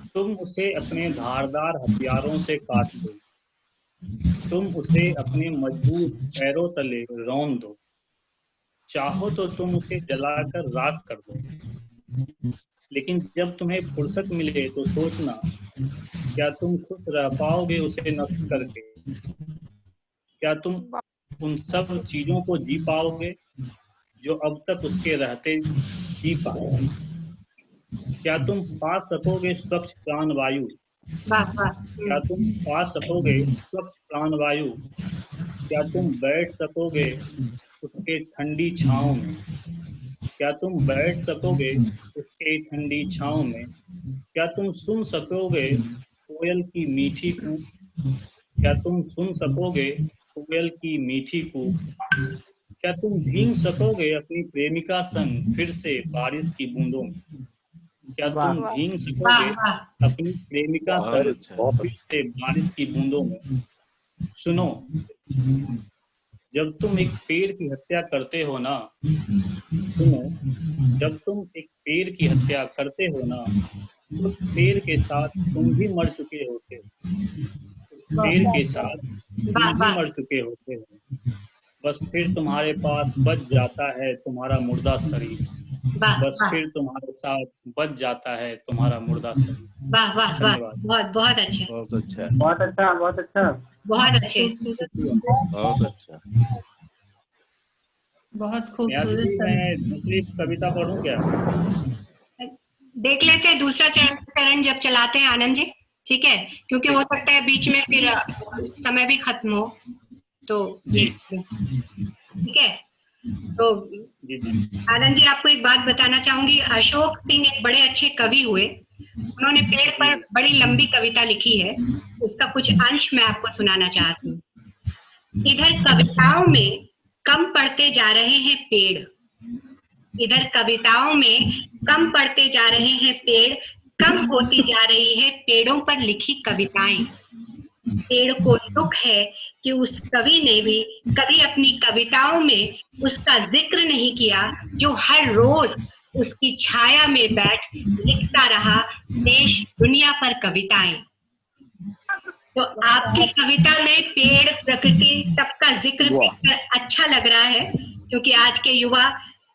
तुम उसे अपने धारदार हथियारों से काट दो, तुम उसे अपने मजबूत पैरों तले रौंद दो, चाहो तो तुम उसे जलाकर राख कर दो, लेकिन जब तुम्हें फुर्सत मिले तो सोचना, क्या तुम खुश रह पाओगे उसे नष्ट करके? क्या तुम उन सब चीजों को जी पाओगे जो अब तक उसके रहते जी पाए? क्या तुम पा सकोगे स्वच्छ प्राण वायु? क्या तुम पा सकोगे स्वच्छ प्राण वायु? क्या तुम बैठ सकोगे उसके ठंडी छांव में? क्या तुम बैठ सकोगे उसके ठंडी छांव में? क्या तुम सुन सकोगे कोयल की मीठी कूक? क्या तुम सुन सकोगे कोयल की मीठी कूक? क्या तुम भीग सकोगे अपनी प्रेमिका संग फिर से बारिश की बूंदों में? क्या तुम भीग सकोगे अपनी प्रेमिका संग फिर से बारिश की बूंदों में? सुनो, जब तुम एक पेड़ की हत्या करते हो ना, सुनो, जब तुम एक पेड़ की हत्या करते हो ना, उस पेड़ के साथ तुम भी मर चुके होते हो, उस पेड़ के साथ तुम भी मर चुके होते हो, बस फिर तुम्हारे पास बच जाता है तुम्हारा मुर्दा शरीर, बस फिर तुम्हारे साथ बच जाता है तुम्हारा मुर्दा शरीर। वाह वाह वाह, बहुत बहुत अच्छा, बहुत अच्छा, बहुत अच्छा, बहुत अच्छा, बहुत अच्छे, बहुत अच्छा, बहुत खूबसूरत। मैं दूसरी कविता पढ़ूं क्या? देख लेते हैं दूसरा चरण जब चलाते हैं आनंद जी, ठीक है, क्योंकि हो सकता है बीच में फिर समय भी खत्म हो, तो ठीक है। तो आनंद जी आपको एक बात बताना चाहूंगी, अशोक सिंह एक बड़े अच्छे कवि हुए, उन्होंने पेड़ पर बड़ी लंबी कविता लिखी है, उसका कुछ अंश मैं आपको सुनाना चाहती हूँ। इधर कविताओं में कम पढ़ते जा रहे हैं पेड़, इधर कविताओं में कम पढ़ते जा रहे हैं पेड़, कम होती जा रही है पेड़ों पर लिखी कविताएं। पेड़ को दुख है कि उस कवि ने भी कभी अपनी कविताओं में उसका जिक्र नहीं किया जो हर रोज उसकी छाया में बैठ लिखता रहा देश दुनिया पर कविताएं। तो आपकी कविता में पेड़, प्रकृति सबका जिक्र देखकर अच्छा लग रहा है, क्योंकि आज के युवा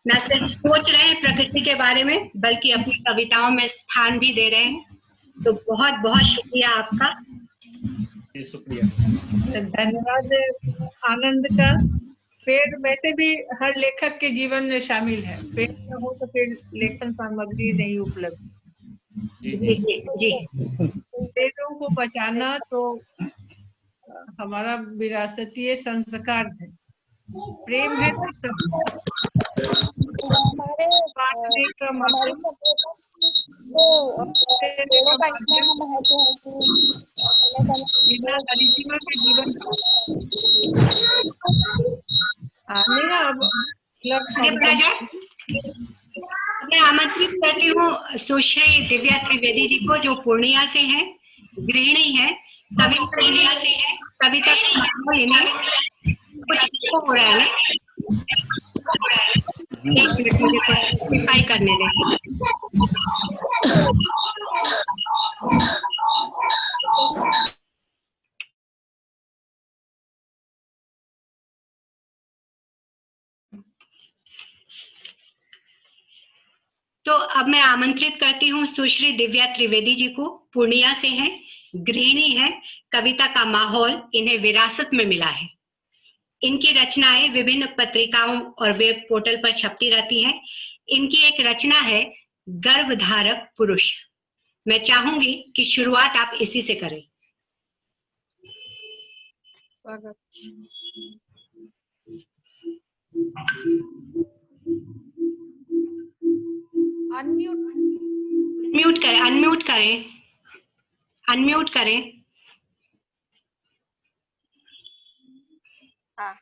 न सिर्फ सोच रहे हैं प्रकृति के बारे में बल्कि अपनी कविताओं में स्थान भी दे रहे हैं। तो बहुत बहुत शुक्रिया आपका। जी शुक्रिया। धन्यवाद आनंद का। पेड़ वैसे भी हर लेखक के जीवन में शामिल है, पेड़ न हो तो फिर लेखन सामग्री नहीं उपलब्ध। जी जी जी जी। पेड़ों को बचाना तो हमारा विरासतीय संस्कार है। प्रेम है तो सब बांटने का हमारी मतलब पेड़ों का इतना महत्व है कि बिना गरिमा के जीवन नेहा अब आगे बढ़ा जाए। मैं आमंत्रित करती हूँ सुश्री दिव्या त्रिवेदी जी को, जो पूर्णिया से हैं, गृहिणी है, कविता इन्हें कुछ हो रहा है ना, एक मिनट मुझे सिपाही करने दें। तो अब मैं आमंत्रित करती हूँ सुश्री दिव्या त्रिवेदी जी को, पूर्णिया से हैं, गृहिणी है, कविता का माहौल इन्हें विरासत में मिला है। इनकी रचनाएं विभिन्न पत्रिकाओं और वेब पोर्टल पर छपती रहती हैं। इनकी एक रचना है गर्भधारक पुरुष। मैं चाहूंगी कि शुरुआत आप इसी से करें। स्वागत। अनम्यूट करें, अनम्यूट करें, अनम्यूट करें। हाँ।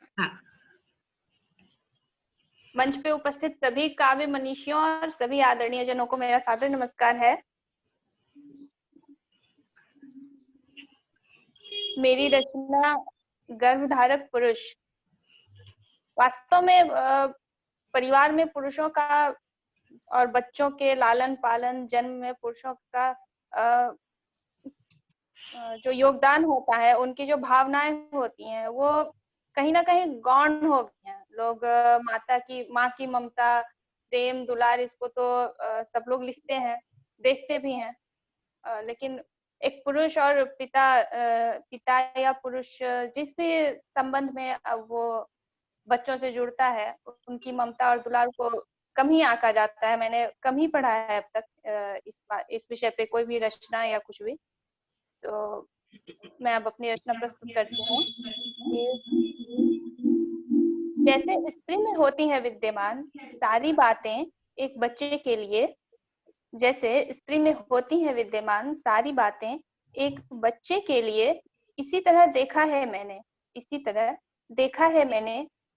मंच पे उपस्थित सभी काव्य मनीषियों और सभी आदरणीय जनों को मेरा सादर नमस्कार है। मेरी रचना गर्भधारक पुरुष वास्तव में परिवार में पुरुषों का और बच्चों के लालन पालन जन्म में पुरुषों का जो योगदान होता है, उनकी जो भावनाएं होती हैं वो कहीं ना कहीं गौण हो गई हैं। लोग माँ की ममता, प्रेम, दुलार, इसको तो सब लोग लिखते हैं, देखते भी हैं, लेकिन एक पुरुष और पिता या पुरुष जिस भी संबंध में वो बच्चों से जुड़ता है, उनकी ममता और दुलार को कम ही आंका जाता है। मैंने कम ही पढ़ा है अब तक इस विषय पे कोई भी रचना या कुछ भी। तो मैं अब अपनी रचना प्रस्तुत करती हूँ। जैसे स्त्री में होती है विद्यमान सारी बातें एक बच्चे के लिए, जैसे स्त्री में होती है विद्यमान सारी बातें एक बच्चे के लिए, इसी तरह देखा है मैंने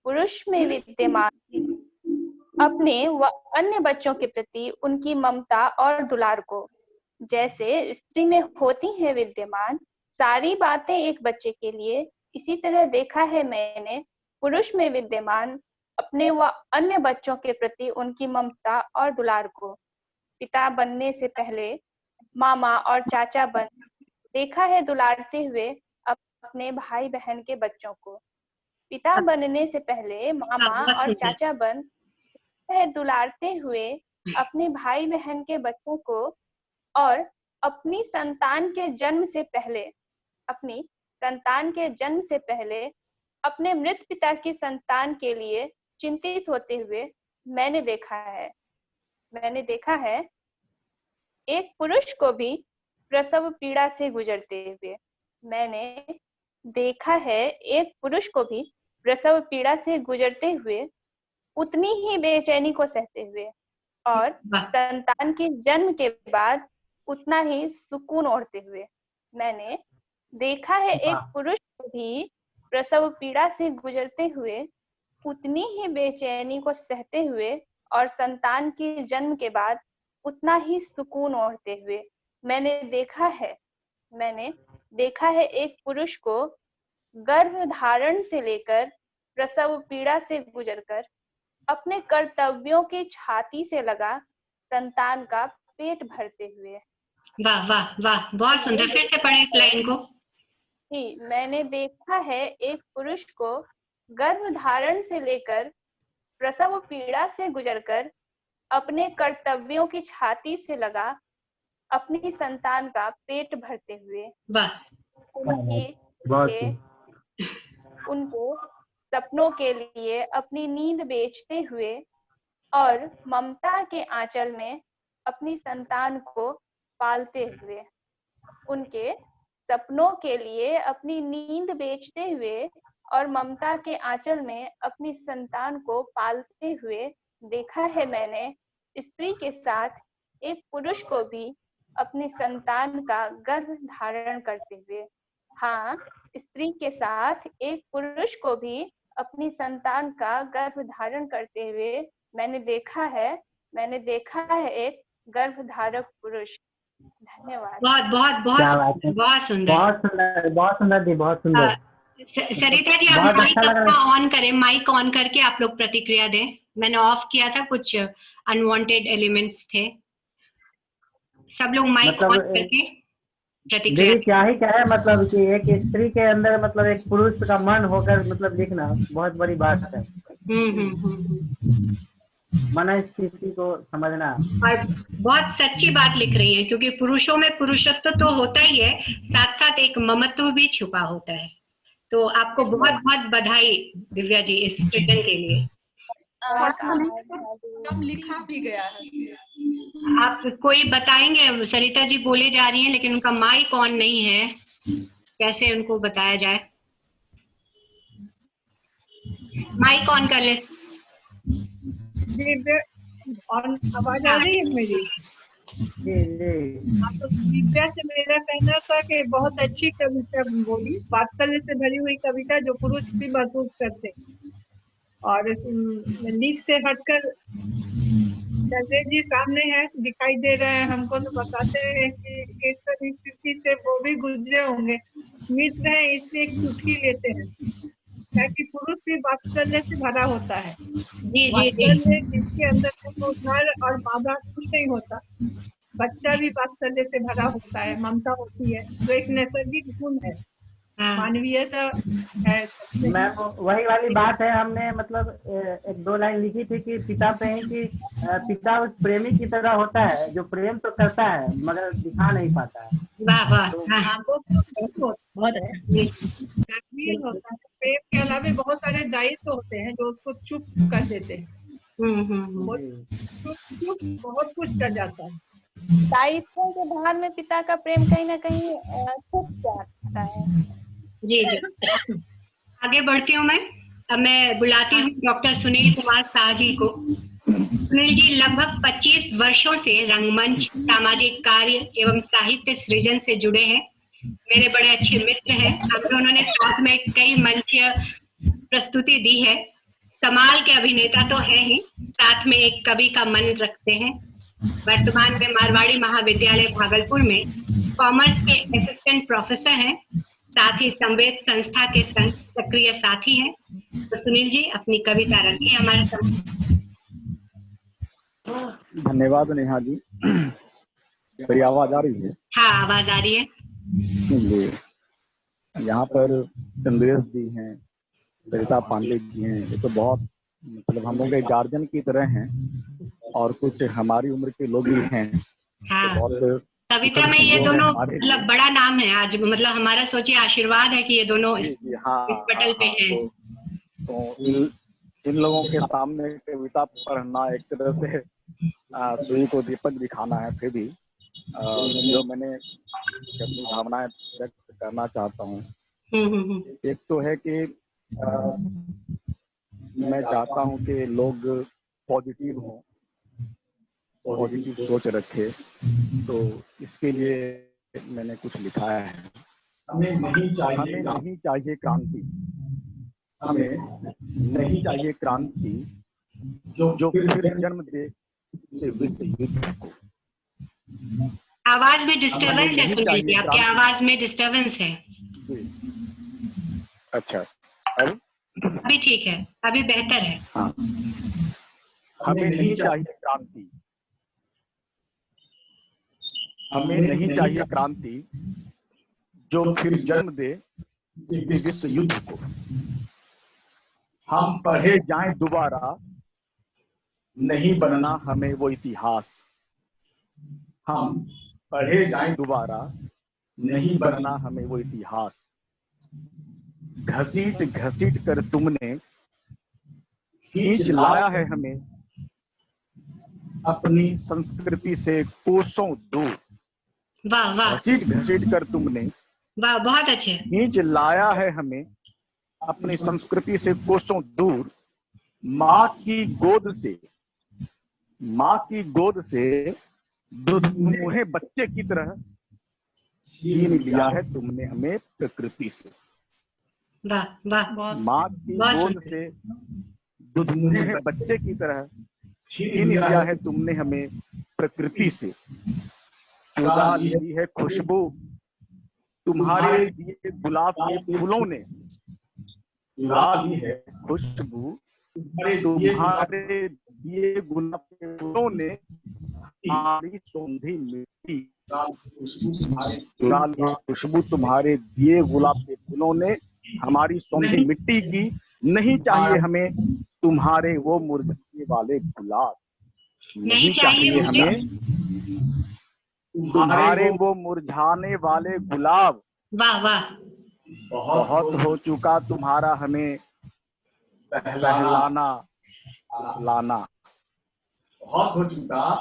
पुरुष में विद्यमान अपने व अन्य बच्चों के प्रति उनकी ममता और दुलार को। जैसे स्त्री में होती है विद्यमान सारी बातें एक बच्चे के लिए, इसी तरह देखा है मैंने पुरुष में विद्यमान अपने व अन्य बच्चों के प्रति उनकी ममता और दुलार को। पिता बनने से पहले मामा और चाचा बन देखा है दुलारते हुए अपने भाई बहन के बच्चों को। पिता बनने से पहले मामा और चाचा बन है दुलारते हुए अपने भाई बहन के बच्चों को, और अपनी संतान के जन्म से पहले अपने मृत पिता की संतान के लिए चिंतित होते हुए मैंने देखा है एक पुरुष को भी प्रसव पीड़ा से गुजरते हुए। मैंने देखा है एक पुरुष को भी प्रसव पीड़ा से गुजरते हुए, उतनी ही बेचैनी को सहते हुए, और संतान के जन्म के बाद उतना ही सुकून ओढ़ते हुए। मैंने देखा है एक पुरुष को भी प्रसव पीड़ा से गुजरते हुए, उतनी ही बेचैनी को सहते हुए, और संतान के जन्म के बाद उतना ही सुकून ओढ़ते हुए। मैंने देखा है एक पुरुष को गर्भ धारण से लेकर प्रसव पीड़ा से गुजरकर अपने कर्तव्यों की छाती से लगा संतान का पेट भरते हुए। वाह वाह वाह, बहुत सुंदर। फिर से पढ़ें इस लाइन को। मैंने देखा है एक पुरुष को गर्भ धारण से लेकर प्रसव पीड़ा से गुजरकर अपने कर्तव्यों की छाती से लगा अपनी संतान का पेट भरते हुए। वाह। उनकी उनके सपनों के लिए अपनी नींद बेचते हुए और ममता के आंचल में अपनी संतान को पालते हुए, उनके सपनों के लिए अपनी नींद बेचते हुए और ममता के आंचल में अपनी संतान को पालते हुए देखा है मैंने स्त्री के साथ एक पुरुष को भी अपनी संतान का गर्भ धारण करते हुए। हाँ, स्त्री के साथ एक पुरुष को भी अपनी संतान का गर्भ धारण करते हुए मैंने देखा है एक गर्भधारक पुरुष। धन्यवाद। बहुत बहुत बहुत बहुत सुंदर, बहुत सुंदर दी, बहुत सुंदर। सरिता जी, आप माइक अपना ऑन करें, माइक ऑन करके आप लोग प्रतिक्रिया दें। मैंने ऑफ किया था, कुछ अनवांटेड एलिमेंट्स थे। सब लोग माइक ऑन करके प्रतिक्रिया। क्या है मतलब कि एक स्त्री के अंदर मतलब एक पुरुष का मन होकर मतलब दिखना बहुत बड़ी बात है। मन स्थिति को समझना। और बहुत सच्ची बात लिख रही है, क्योंकि पुरुषों में पुरुषत्व तो होता ही है, साथ साथ एक ममत्व भी छुपा होता है। तो आपको बहुत बहुत बधाई दिव्या जी इस सृजन के लिए। कम लिखा भी गया है। आप कोई बताएंगे? सरिता जी बोले जा रही हैं लेकिन उनका माइक ऑन नहीं है, कैसे उनको बताया जाए? माइक ऑन कर ले। आवाज आ रही है मेरी? दिव्या से मेरा कहना था कि बहुत अच्छी कविता बोली, वात्सल्य से भरी हुई कविता जो पुरुष भी महसूस करते, और नीच से हटकर संजय जी सामने है, दिखाई दे रहे हैं हमको, तो बताते हैं कि इस परिस्थिति से वो भी गुजरे होंगे। मित्र है इसलिए एक चुटकी लेते हैं, ताकि पुरुष भी वात्सल्य से भरा होता है। वात्सल्य जिसके अंदर घर और माँ बाप कुछ नहीं होता, बच्चा भी वात्सल्य से भरा होता है, ममता होती है, तो एक नैसर्गिक गुण है, मानवीयता है। मैम वही वाली बात है, हमने मतलब एक दो लाइन लिखी थी कि पिता प्रेम की, पिता उस प्रेमी की तरह होता है जो प्रेम तो करता है मगर दिखा नहीं पाता है। वाह वाह, बहुत है। प्रेम के अलावा बहुत सारे दायित्व होते हैं जो उसको चुप कर देते हैं। चुप बहुत कुछ कर जाता है। दायित्वों के भार में पिता का प्रेम कहीं ना कहीं छुप जाता है। जी जी, आगे बढ़ती हूँ मैं। अब मैं बुलाती हूँ डॉक्टर सुनील कुमार शाह जी को। सुनील जी लगभग 25 वर्षों से रंगमंच, सामाजिक कार्य एवं साहित्य सृजन से जुड़े हैं। मेरे बड़े अच्छे मित्र हैं। अब उन्होंने साथ में कई मंचीय प्रस्तुति दी है। कमाल के अभिनेता तो है ही, साथ में एक कवि का मन रखते हैं। वर्तमान में मारवाड़ी महाविद्यालय भागलपुर में कॉमर्स के असिस्टेंट प्रोफेसर हैं, साथ ही संवेद संस्था के सक्रिय साथी हैं। तो सुनील जी अपनी कविता रखिए हमारे साथ। धन्यवाद नेहा जी। मेरी आवाज आ रही है? हाँ, आवाज आ रही है। यहाँ पर चंद्रेश जी हैं, सरिता पांडे जी हैं, ये तो बहुत मतलब हम लोग एक गार्जियन की तरह हैं, और कुछ हमारी उम्र के लोग भी हैं। हाँ। तो बहुत कविता में ये दोनों मतलब बड़ा नाम है आज, मतलब हमारा सोचिए आशीर्वाद है कि ये दोनों इस पटल पे हैं। तो इन लोगों के सामने कविता पढ़ना एक तरह से सुई को दीपक दिखाना है। फिर भी जो मैंने अपनी भावनाएं व्यक्त करना चाहता हूँ, एक तो है कि मैं चाहता हूँ कि लोग पॉजिटिव हों, पॉजिटिव सोच रखे। तो इसके लिए मैंने कुछ लिखा है। हमें नहीं चाहिए क्रांति, हमें नहीं चाहिए क्रांति जो फिर जन्म दे विश्व युद्ध को। आवाज में डिस्टरबेंस है सुनील जी, आपकी आवाज में डिस्टरबेंस है। अच्छा, अभी ठीक है, अभी बेहतर है। हाँ। हमें नहीं चाहिए क्रांति, हमें नहीं चाहिए क्रांति जो फिर जन्म दे विश्व युद्ध को। हम पढ़े जाएं दोबारा, नहीं बनना हमें वो इतिहास। हम पढ़े जाएं दोबारा, नहीं बनना हमें वो इतिहास। घसीट घसीट कर तुमने खींच लाया है हमें अपनी संस्कृति से कोसों दूर। वाह वाह घसीट घसीट कर तुमने वाह, बहुत अच्छे। खींच लाया है हमें अपनी संस्कृति से कोसों दूर। माँ की गोद से दुधमुहे बच्चे की तरह छीन लिया है तुमने हमें प्रकृति से। वाह वाह, माँ की गोद से दुधमुहे बच्चे की तरह छीन लिया है तुमने हमें प्रकृति से। चुरा ली है खुशबू तुम्हारे दिए गुलाब के फूलों ने। चुरा ली है खुशबू तुम्हारे दिए गुलाब के फूलों ने हमारी सौंधी मिट्टी। चुरा ली है खुशबू तुम्हारे दिए गुलाब के फूलों ने हमारी सौंधी मिट्टी की। नहीं चाहिए हमें तुम्हारे वो मुरझाने वाले गुलाब। नहीं चाहिए हमें तुम्हारे वो मुरझाने वाले गुलाब। वाह वाह, बहुत हो चुका तुम्हारा हमें बहलाना फुसलाना। बहुत हो चुका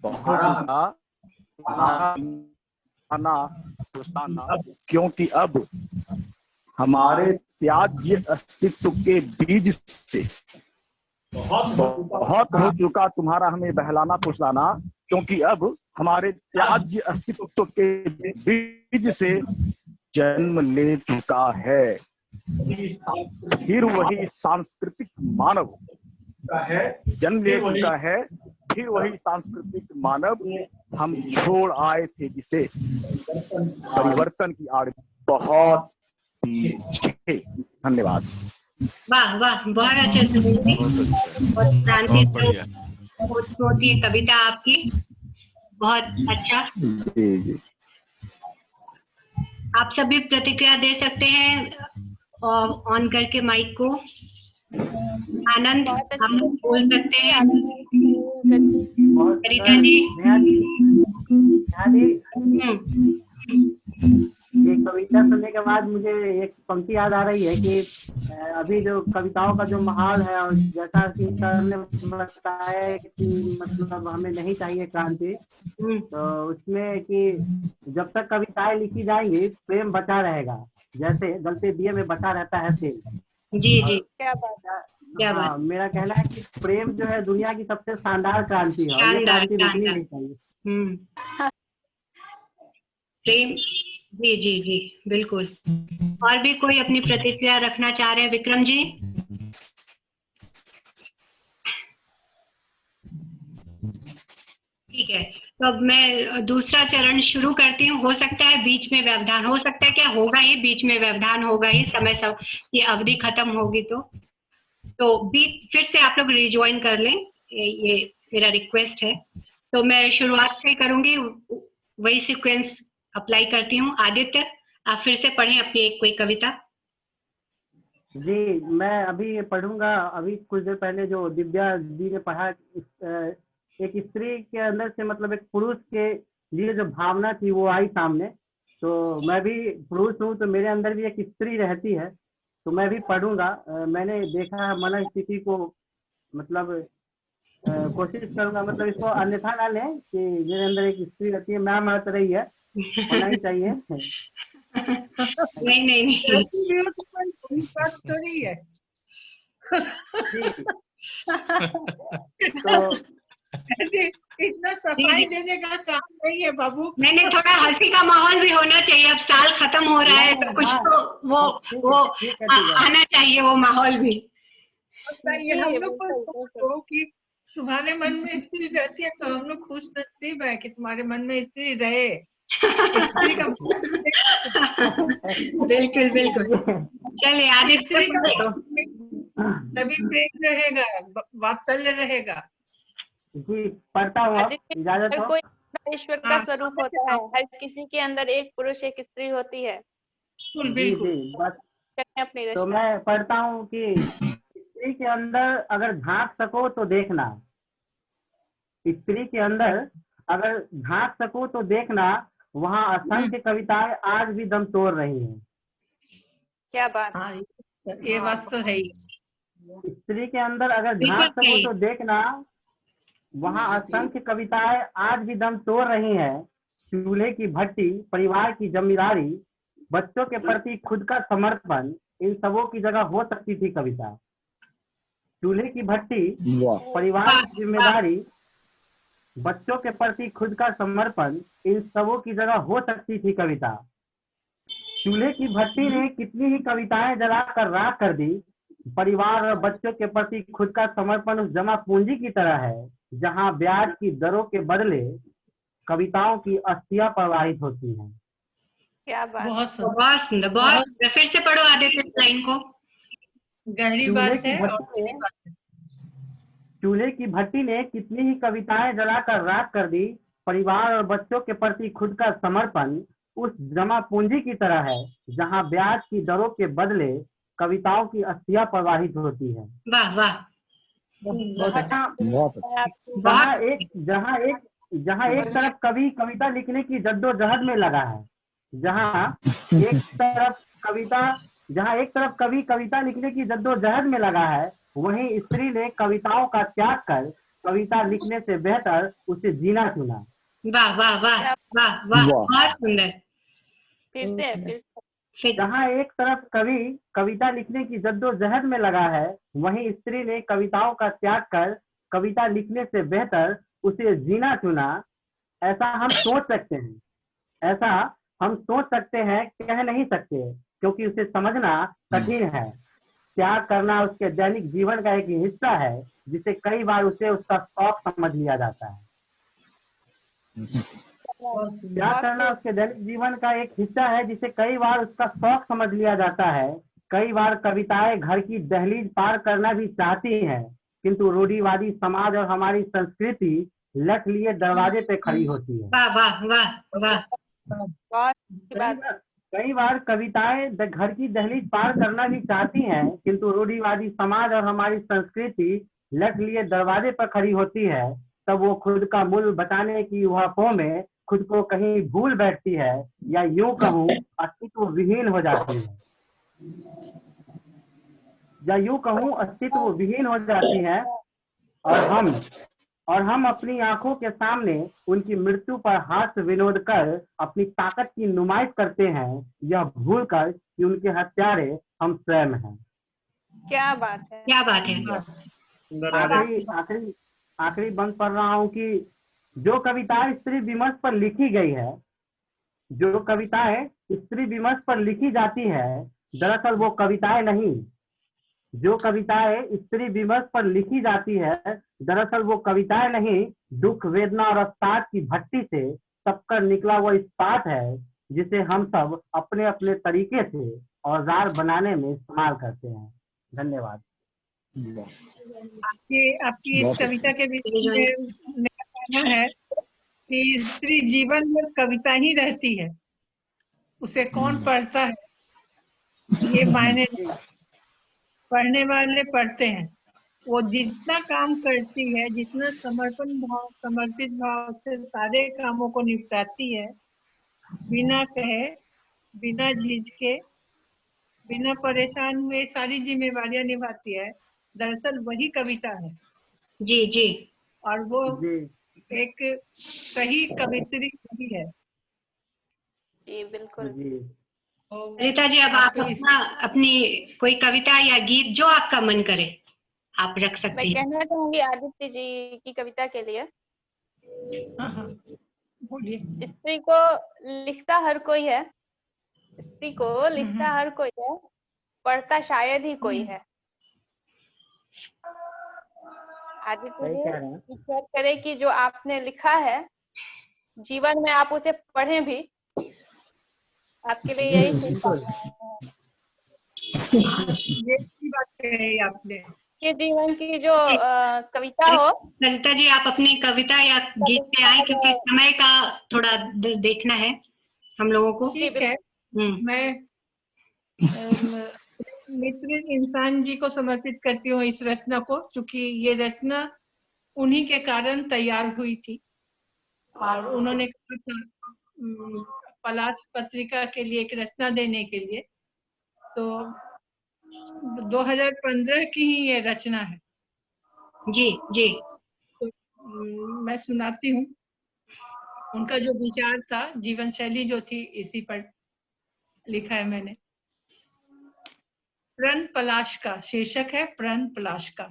तुम्हारा फुसलाना, क्योंकि अब हमारे त्याज्य अस्तित्व के बीज से बहुत हो चुका तुम्हारा हमें बहलाना फुसलाना, क्योंकि अब हमारे त्याज्य अस्तित्व के बीज से जन्म ले चुका है फिर वही सांस्कृतिक मानव। जन्म ले चुका है फिर वही सांस्कृतिक मानव हम छोड़ आए थे, जिसे परिवर्तन की आड़ बहुत पीछे। धन्यवाद। वाह वाह, बहुत अच्छे से बहुत शांति होती है कविता आपकी, बहुत अच्छा। आप सभी प्रतिक्रिया दे सकते हैं और ऑन करके माइक को। आनंद हम बोल सकते हैं। सरिता जी, ये कविता सुनने के बाद मुझे एक पंक्ति याद आ रही है कि अभी जो कविताओं का जो माहौल है और जैसा कि सर ने बताया कि मतलब हमें नहीं चाहिए क्रांति, तो उसमें कि जब तक कविताएं लिखी जाएंगी प्रेम बचा रहेगा, जैसे गलते दिए में बचा रहता है तेल। जी जी, क्या बात है, क्या बात। हाँ, मेरा कहना है कि प्रेम जो है दुनिया की सबसे शानदार क्रांति है, ये क्रांति रुकनी नहीं चाहिए। प्रेम, जी जी जी बिल्कुल। और भी कोई अपनी प्रतिक्रिया रखना चाह रहे हैं? विक्रम जी। ठीक है, तो अब मैं दूसरा चरण शुरू करती हूँ। हो सकता है बीच में व्यवधान, हो सकता है क्या होगा ही, बीच में व्यवधान होगा ही, समय सब ये अवधि खत्म होगी तो बीच फिर से आप लोग रिज्वाइन कर लें, ये मेरा रिक्वेस्ट है। तो मैं शुरुआत से करूंगी, वही सीक्वेंस अप्लाई करती हूँ। आदित्य, आप फिर से पढ़ें अपनी एक कोई कविता। जी, मैं अभी पढ़ूंगा। अभी कुछ देर पहले जो दिव्या जी ने पढ़ा, एक स्त्री के अंदर से मतलब एक पुरुष के लिए जो भावना थी वो आई सामने। तो मैं भी पुरुष हूँ, तो मेरे अंदर भी एक स्त्री रहती है, तो मैं भी पढ़ूंगा। मैंने देखा है मन स्थिति को, मतलब कोशिश करूंगा, मतलब इसको अन्यथा ना लें कि मेरे अंदर एक स्त्री रहती है, मैं मत रही है, होना ही चाहिए। नहीं नहीं नहीं, तो इतना सफाई देने का काम नहीं है बाबू। नहीं, थोड़ा हंसी का माहौल भी होना चाहिए। अब साल खत्म हो रहा है तो कुछ तो वो आना चाहिए, वो माहौल भी। हम लोग को कि तुम्हारे मन में स्त्री रहती है तो हम लोग खुश नसीब है कि तुम्हारे मन में स्त्री रहे। स्त्री का बिल्कुल बिल्कुल। चलिए आदित्य, तभी प्रेम रहेगा, वात्सल्य रहेगा। जी, पढ़ता हूँ। इजाजत हो। कोई ईश्वर का स्वरूप होता है, हर किसी के अंदर एक पुरुष एक स्त्री होती है। जी जी, बस अपनी तो मैं पढ़ता हूँ कि स्त्री के अंदर अगर झांक सको तो देखना, स्त्री के अंदर अगर झांक सको तो देखना, वहाँ असंख्य कविताएं आज भी दम तोड़ रही हैं। क्या बात। हाँ, ये बात तो है ही। स्त्री के अंदर अगर झांक सको तो देखना, वहाँ असंख्य कविताएं आज भी दम तोड़ रही हैं। चूल्हे की भट्टी, परिवार की जिम्मेदारी, बच्चों के प्रति खुद का समर्पण, इन सबों की जगह हो सकती थी कविता। चूल्हे की भट्टी, परिवार की जिम्मेदारी, बच्चों के प्रति खुद का समर्पण, इन सबों की जगह हो सकती थी कविता। चूल्हे की भट्टी ने कितनी ही कविताएं जलाकर राख कर दी। परिवार और बच्चों के प्रति खुद का समर्पण उस जमा पूंजी की तरह है जहां ब्याज की दरों के बदले कविताओं की अस्थियां प्रवाहित होती हैं। क्या बात। बहुत सुंदर, बहुत सुंदर। फिर से पढ़ो आदित्य इस लाइन को। गहरी बात है और सही बात है। चूल्हे की भट्टी ने कितनी ही कविताएं जलाकर राख कर दी। परिवार और बच्चों के प्रति खुद का समर्पण उस जमा पूंजी की तरह है जहां ब्याज की दरों के बदले कविताओं की अस्थियां प्रवाहित होती है। वाह वाह। जहाँ एक तरफ कवि कविता लिखने की जद्दोजहद में लगा है, जहाँ एक तरफ कवि कविता लिखने की जद्दोजहद में लगा है, वहीं स्त्री ने कविताओं का त्याग कर कविता लिखने से बेहतर उसे जीना चुना। वाह वाह वाह वाह वाह, बहुत सुंदर। फिर से। जहाँ एक तरफ कवि कविता लिखने की जद्दोजहद में लगा है, वहीं स्त्री ने कविताओं का त्याग कर कविता लिखने से बेहतर उसे जीना चुना। ऐसा हम सोच सकते हैं, कह नहीं सकते, क्योंकि उसे समझना कठिन है। त्याग करना उसके दैनिक जीवन का एक हिस्सा है, जिसे कई बार उसे उसका शौक समझ लिया जाता है। त्याग करना उसके दैनिक जीवन का एक हिस्सा है, जिसे कई बार उसका शौक समझ लिया जाता है। कई बार कविताएं घर की दहलीज पार करना भी चाहती हैं, किंतु रूढ़िवादी समाज और हमारी संस्कृति लठ लिए दरवाजे पे खड़ी होती है। वाह वाह वाह वाह। कई बार कविताएं घर की दहलीज पार करना भी चाहती हैं, किंतु रूढ़िवादी समाज और हमारी संस्कृति लठ लिए दरवाजे पर खड़ी होती है। तब वो खुद का मूल बचाने की वहां में खुद को कहीं भूल बैठती है, या यूं कहूं अस्तित्व विहीन हो जाती है, और हम अपनी आंखों के सामने उनकी मृत्यु पर हास्य विनोद कर अपनी ताकत की नुमाइश करते हैं, यह भूलकर कि उनके हत्यारे हम स्वयं हैं। क्या बात है, क्या बात है। आखिरी बंद पढ़ रहा हूँ कि जो कविताएं स्त्री विमर्श पर लिखी गई है, जो कविताएं स्त्री विमर्श पर लिखी जाती है, दरअसल वो कविताएं नहीं। जो कविताएं स्त्री विमर्श पर लिखी जाती है, दरअसल वो कविताएं नहीं, दुख, वेदना और अवसाद की भट्टी से तपकर निकला वो इस्पात है, जिसे हम सब अपने अपने तरीके से औजार बनाने में इस्तेमाल करते हैं। धन्यवाद। आपकी इस कविता के विषय में मेरा कहना है कि स्त्री जीवन में कविता ही रहती है, उसे कौन पढ़ता है ये मायने नहीं, पढ़ने वाले पढ़ते हैं। वो जितना काम करती है, जितना समर्पित भाव से सारे कामों को निपटाती है, बिना कहे, बिना झिझके, बिना परेशान हुए सारी जिम्मेवारियां निभाती है, दरअसल वही कविता है। जी जी। और वो एक सही कवित्री भी है। जी बिल्कुल। रीता जी, अब आप अपनी कोई कविता या गीत जो आपका मन करे आप रख सकते हैं। मैं कहना चाहूंगी आदित्य जी की कविता के लिए। बोलिए। स्त्री को लिखता हर कोई है, स्त्री को लिखता हर कोई है, पढ़ता शायद ही कोई है। आदित्य जी ईश्वर करे कि जो आपने लिखा है जीवन में आप उसे पढ़ें भी। आपके लिए यही बात कही आपने कि जीवन की जो कविता हो। सरिता जी, आप अपनी कविता या गीत पे आए, क्योंकि समय का थोड़ा देखना है हम लोगों को। ठीक है। मैं मित्र इंसान जी को समर्पित करती हूँ इस रचना को, क्योंकि ये रचना उन्हीं के कारण तैयार हुई थी और उन्होंने पलाश पत्रिका के लिए एक रचना देने के लिए, तो 2015 की ही ये रचना है। जी जी। तो मैं सुनाती हूँ। उनका जो विचार था, जीवन शैली जो थी, इसी पर लिखा है मैंने। प्रण पलाश का शीर्षक है, प्रण पलाश का।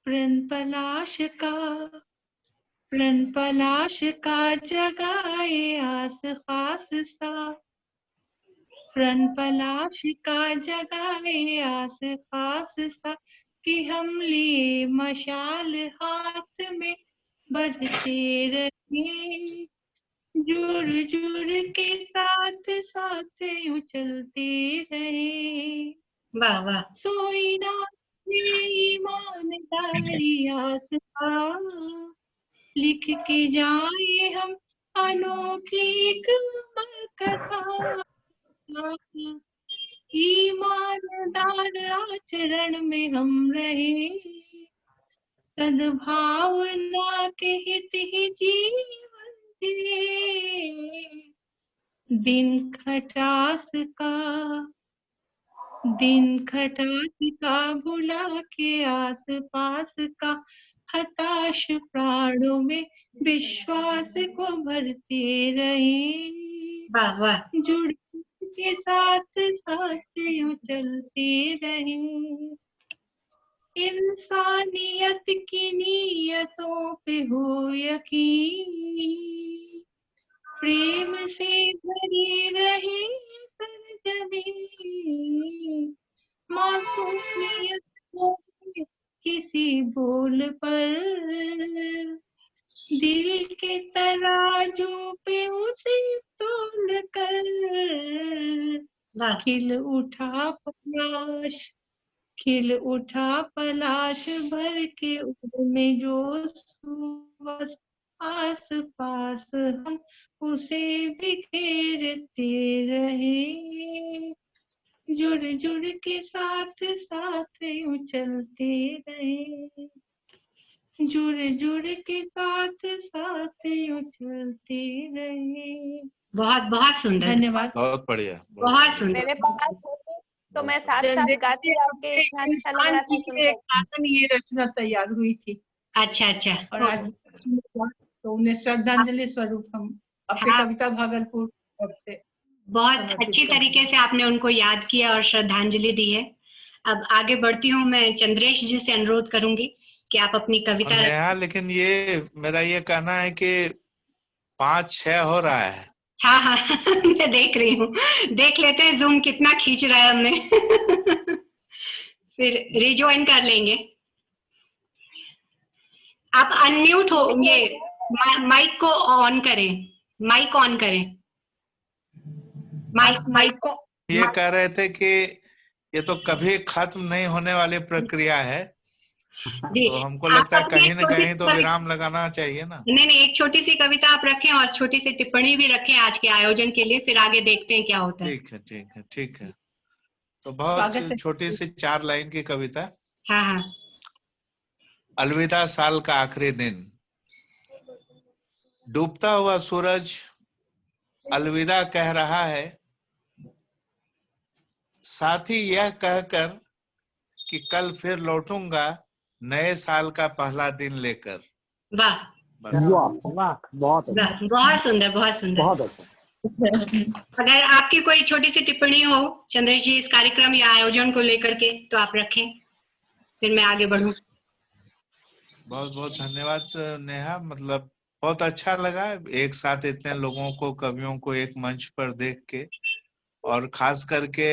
प्रण पलाश का जगाए आस खास सा, प्रण पलाश का जगाए आस खास सा, कि हम लिए मशाल हाथ में बढ़ते रहे, जुड़ जुड़ के साथ साथ उछलते रहे। वाह वाह। सोई ना ईमानदारी आसमां, लिख के जाए हम अनोखी एक अमर कथा। ईमानदार आचरण में हम रहे, सद्भावना के हित ही जीवन जिए। दिन खटास का भुला के आस पास का, हताश प्राणों में विश्वास को भरते रहे। वाह वाह। जुड़ के साथ साथ यूं चलते रहे, इंसानियत की नीयतों पे हो यकीन, प्रेम से भरी रहे सरजमीं, मासूमियत को किसी बोल पर, दिल के तराजू पे उसे तोल कर, खिल उठा पलाश भर के उनमें जो सुबह आस पास हम उसे बिखेरते रहे, जुड़ जुड़ के साथ साथ यूं चलते रहे, जुड़ जुड़ के साथ साथ यूं चलते रहे। बहुत बहुत सुंदर। धन्यवाद। बहुत बढ़िया। बहुत सुंदर। मेरे पास तो मैं साथ साथ गाती आपके, इतना अच्छा लग रहा था सुन के। ये रचना तैयार हुई थी। अच्छा अच्छा। और आज तो उन्हें श्रद्धांजलि स्वरूप हम अपने हाँ। कविता भागलपुर से बहुत अच्छी तरीके से आपने उनको याद किया और श्रद्धांजलि दी है। अब आगे बढ़ती हूँ, मैं चंद्रेश जी से अनुरोध करूंगी कि आप अपनी कविता। नेहा, लेकिन ये मेरा ये कहना है कि 5-6 हो रहा है। हाँ हाँ मैं देख रही हूँ, देख लेते हैं जूम कितना खींच रहा है हमने फिर रिज्वाइन कर लेंगे। आप अनम्यूट हो, ये माइक को ऑन करें, माइक ऑन करें। माइक को ये कह रहे थे कि ये तो कभी खत्म नहीं होने वाली प्रक्रिया है, तो हमको लगता है कहीं न कहीं तो विराम लगाना चाहिए ना। नहीं, एक छोटी सी कविता आप रखें और छोटी सी टिप्पणी भी रखें आज के आयोजन के लिए, फिर आगे देखते हैं क्या होता है। ठीक है। तो बहुत छोटी सी 4 लाइन की कविता। हाँ हाँ। अलविदा साल का आखिरी दिन, डूबता हुआ सूरज अलविदा कह रहा है, साथ ही यह कहकर कि कल फिर लौटूंगा नए साल का पहला दिन लेकर। वाह वाह, बहुत सुंदर, बहुत सुंदर। बहुत अच्छा। अगर आपकी कोई छोटी सी टिप्पणी हो चंद्रेश जी इस कार्यक्रम या आयोजन को लेकर के तो आप रखें, फिर मैं आगे बढ़ूं। बहुत बहुत धन्यवाद नेहा, मतलब बहुत अच्छा लगा एक साथ इतने लोगों को, कवियों को एक मंच पर देख के, और खास करके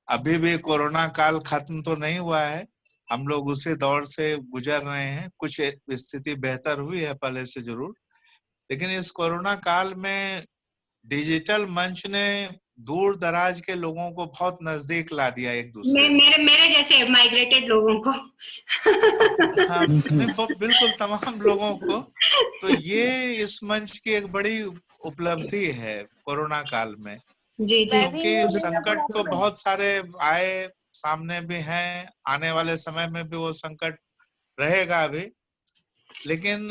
अभी भी कोरोना काल खत्म तो नहीं हुआ है, हम लोग उसी दौर से गुजर रहे हैं। कुछ स्थिति बेहतर हुई है पहले से जरूर, लेकिन इस कोरोना काल में डिजिटल मंच ने दूर दराज के लोगों को बहुत नजदीक ला दिया एक दूसरे से। मेरे जैसे माइग्रेटेड लोगों को हाँ, बिल्कुल तमाम लोगों को। तो ये इस मंच की एक बड़ी उपलब्धि है कोरोना काल में, क्योंकि संकट तो बहुत सारे आए, सामने भी हैं, आने वाले समय में भी वो संकट रहेगा अभी, लेकिन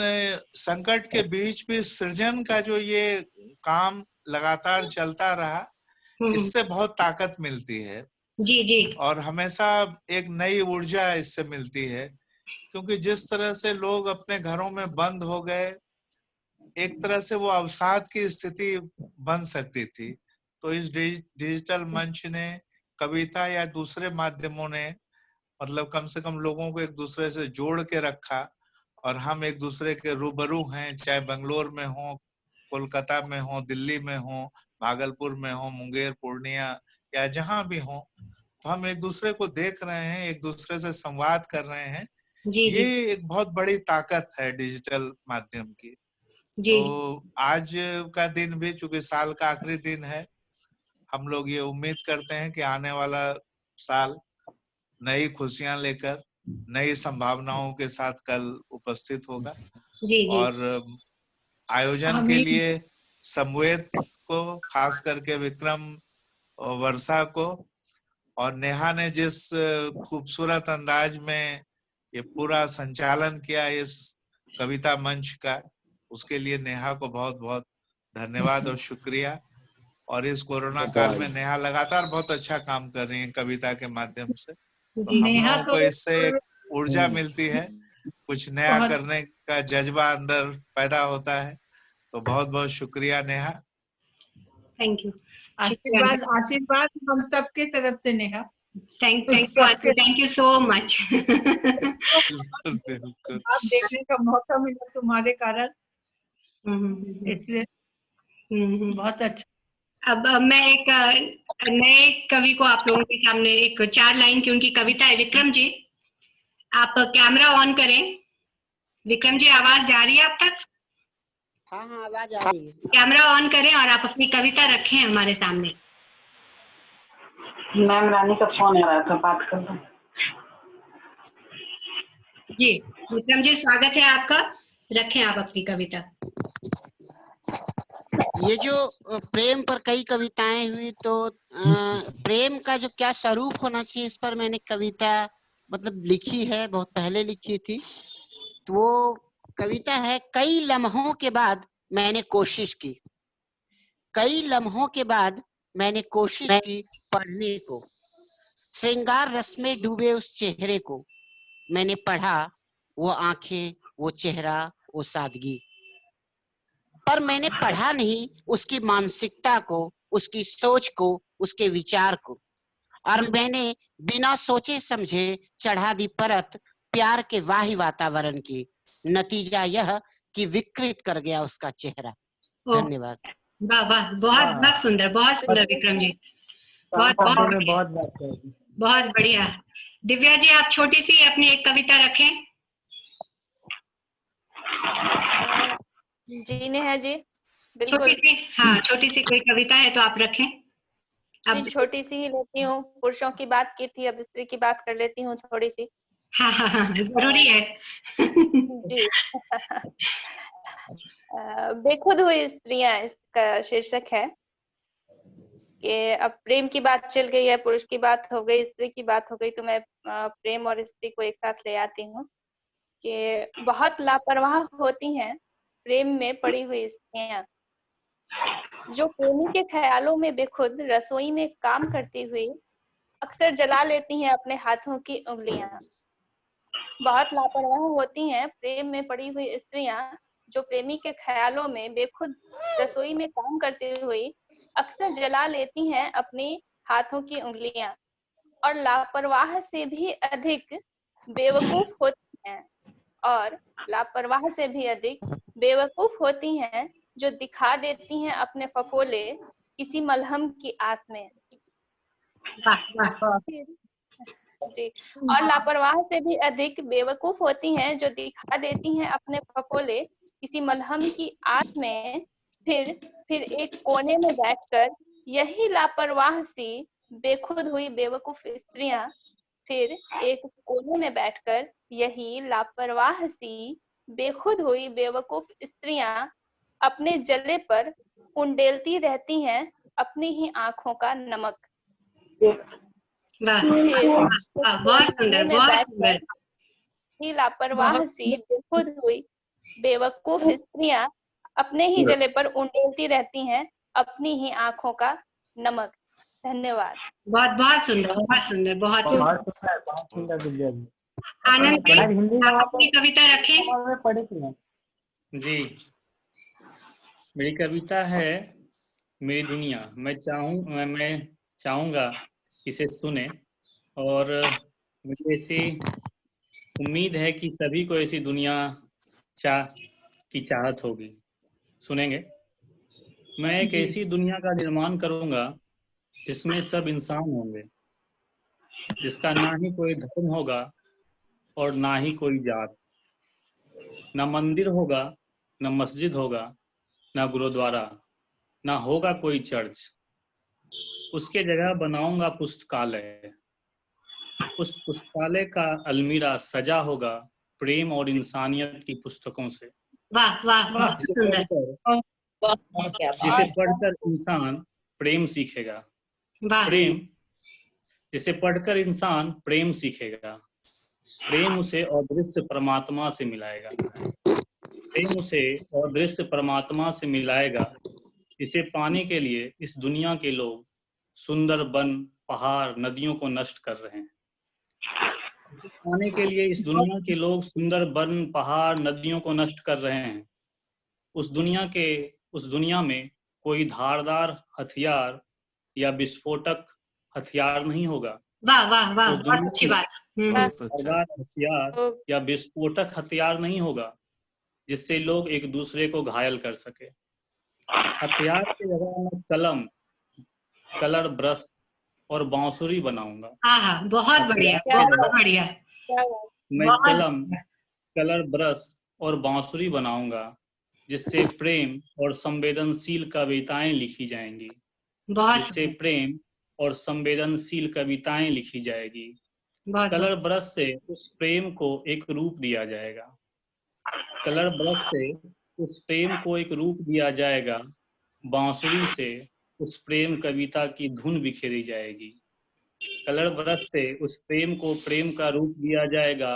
संकट के बीच भी सृजन का जो ये काम लगातार चलता रहा, इससे बहुत ताकत मिलती है। जी जी। और हमेशा एक नई ऊर्जा इससे मिलती है, क्योंकि जिस तरह से लोग अपने घरों में बंद हो गए, एक तरह से वो अवसाद की स्थिति बन सकती थी। तो इस डिजिटल मंच ने, कविता या दूसरे माध्यमों ने मतलब कम से कम लोगों को एक दूसरे से जोड़ के रखा, और हम एक दूसरे के रूबरू हैं, चाहे बंगलोर में हो, कोलकाता में हो, दिल्ली में हो, भागलपुर में हो, मुंगेर, पूर्णिया या जहां भी हो, तो हम एक दूसरे को देख रहे हैं, एक दूसरे से संवाद कर रहे हैं। जी जी ये एक बहुत बड़ी ताकत है डिजिटल माध्यम की। जी तो आज का दिन भी चूंकि साल का आखिरी दिन है, हम लोग ये उम्मीद करते हैं कि आने वाला साल नई खुशियां लेकर, नई संभावनाओं के साथ कल उपस्थित होगा। जी जी। और आयोजन के लिए समवेत को, खास करके विक्रम और वर्षा को, और नेहा ने जिस खूबसूरत अंदाज में ये पूरा संचालन किया इस कविता मंच का, उसके लिए नेहा को बहुत बहुत धन्यवाद और शुक्रिया। और इस कोरोना काल में नेहा लगातार बहुत अच्छा काम कर रही है कविता के माध्यम से, तो हम लोगों को इससे एक ऊर्जा मिलती है, कुछ नया करने का जज्बा अंदर पैदा होता है। तो बहुत बहुत शुक्रिया नेहा। Thank you. आशीर्वाद आशीर्वाद हम सबके तरफ से Neha. Thank you so much. आप देखने का मौका मिला तुम्हारे कारण, इसलिए बहुत अच्छा। अब मैं एक नए कवि को आप लोगों के सामने एक 4 लाइन की उनकी कविता है। विक्रम जी, आप कैमरा ऑन करें। विक्रम जी, आवाज जा रही है आप तक? हाँ हाँ, आवाज आ रही है। कैमरा ऑन करें और आप अपनी कविता रखें हमारे सामने। मैम, रानी का फोन आ रहा था, बात कर लो। जी विक्रम जी, स्वागत है आपका, रखें आप अपनी कविता। ये जो प्रेम पर कई कविताएं हुई, तो प्रेम का जो क्या स्वरूप होना चाहिए, इस पर मैंने कविता मतलब लिखी है, बहुत पहले लिखी थी। तो वो कविता है, कई लम्हों के बाद मैंने कोशिश की, कई लम्हों के बाद मैंने कोशिश की पढ़ने को, श्रृंगार रस में डूबे उस चेहरे को, मैंने पढ़ा वो आंखें, वो चेहरा, वो सादगी। पर मैंने पढ़ा नहीं उसकी मानसिकता को, उसकी सोच को, उसके विचार को, और मैंने बिना सोचे समझे चढ़ा दी परत प्यार के वाही वातावरण की। नतीजा यह कि विकृत कर गया उसका चेहरा। धन्यवाद। वाह वाह, बहुत बहुत सुंदर, बहुत सुंदर विक्रम जी, बहुत बहुत बढ़िया। दिव्या जी, आप छोटी सी अपनी एक कविता रखें। जी नेहा जी, बिल्कुल। छोटी सी, हाँ छोटी सी कोई कविता है तो आप रखें। अब छोटी सी ही लेती हूँ, पुरुषों की बात की थी, अब स्त्री की बात कर लेती हूँ थोड़ी सी। हाँ हाँ हाँ, जरूरी है। जी। बेखुद हुई स्त्रियां इसका शीर्षक है। कि अब प्रेम की बात चल गई है, पुरुष की बात हो गई, स्त्री की बात हो गई, तो मैं प्रेम और स्त्री को एक साथ ले आती हूँ। कि बहुत लापरवाह होती हैं प्रेम में पड़ी हुई स्त्रियां, जो प्रेमी के ख्यालों में बेखुद रसोई में काम करती हुई अक्सर जला लेती हैं अपने हाथों की उंगलियां। बहुत लापरवाह होती हैं प्रेम में पड़ी हुई स्त्रियां, जो प्रेमी के ख्यालों में बेखुद रसोई में काम करती हुई अक्सर जला लेती हैं अपनी हाथों की उंगलियां। और लापरवाह से भी अधिक बेवकूफ होती हैं, और लापरवाह से भी अधिक बेवकूफ होती हैं जो दिखा देती हैं अपने फफोले किसी मलहम की आस में। जी। और लापरवाह से भी अधिक बेवकूफ होती हैं जो दिखा देती हैं अपने फफोले किसी मलहम की आस में। फिर एक कोने में बैठकर यही लापरवाह सी बेखुद हुई बेवकूफ स्त्रियां, फिर एक कोने में बैठकर यही लापरवाह सी बेखुद हुई बेवकूफ स्त्रियां अपने जले पर उंडेलती रहती हैं अपनी ही आंखों का नमक। बहुत सुंदर, बहुत सुंदर। ही लापरवाह सी बेखुद हुई बेवकूफ स्त्रियां अपने ही जले पर उंडेलती रहती हैं अपनी ही आंखों का नमक। धन्यवाद। बहुत बहुत सुंदर, बहुत सुंदर, बहुत सुंदर। बहुत सुंदर विद्या जी। आनंद जी, हिंदी आप अपनी कविता रखें। पढ़े थे जी, मेरी कविता है मेरी दुनिया। मैं चाहूंगा इसे सुने, और मुझे ऐसी उम्मीद है कि सभी को ऐसी दुनिया की चाहत होगी। सुनेंगे? मैं एक ऐसी दुनिया का निर्माण करूंगा जिसमें सब इंसान होंगे, जिसका ना ही कोई धर्म होगा और ना ही कोई जात, ना मंदिर होगा, ना मस्जिद होगा, ना गुरुद्वारा, ना होगा कोई चर्च। उसके जगह बनाऊंगा पुस्तकालय। उस पुस्तकालय का अलमीरा सजा होगा प्रेम और इंसानियत की पुस्तकों से। वाह वाह, बहुत सुंदर। जिसे पढ़कर इंसान प्रेम सीखेगा। प्रेम, जिसे पढ़कर इंसान प्रेम सीखेगा। प्रेम उसे अदृश्य परमात्मा से मिलाएगा। प्रेम उसे अदृश्य परमात्मा से मिलाएगा। इसे पाने के लिए इस दुनिया के लोग सुंदर वन, पहाड़, नदियों को नष्ट कर रहे हैं। पाने के लिए इस दुनिया के लोग सुंदर वन, पहाड़, नदियों को नष्ट कर रहे हैं। उस दुनिया में कोई धारदार हथियार या विस्फोटक हथियार नहीं होगा। वाह वाह वाह, उस बहुत अच्छी बात। धारदार हथियार या विस्फोटक हथियार नहीं होगा जिससे लोग एक दूसरे को घायल कर सके। हथियार की जगह मैं कलम, कलर ब्रश और बांसुरी बनाऊंगा। हाँ, बहुत बढ़िया, बहुत बढ़िया। मैं कलम, कलर ब्रश और बांसुरी बनाऊंगा जिससे प्रेम और संवेदनशील कविताएं लिखी जाएंगी। जिससे प्रेम और संवेदनशील कविताएं लिखी जाएगी। कलर ब्रश से उस प्रेम को एक रूप दिया जाएगा। कलर ब्रश से उस प्रेम को एक रूप दिया जाएगा। बांसुरी से उस प्रेम कविता की धुन बिखेरी जाएगी। कलर ब्रश से उस प्रेम को प्रेम का रूप दिया जाएगा।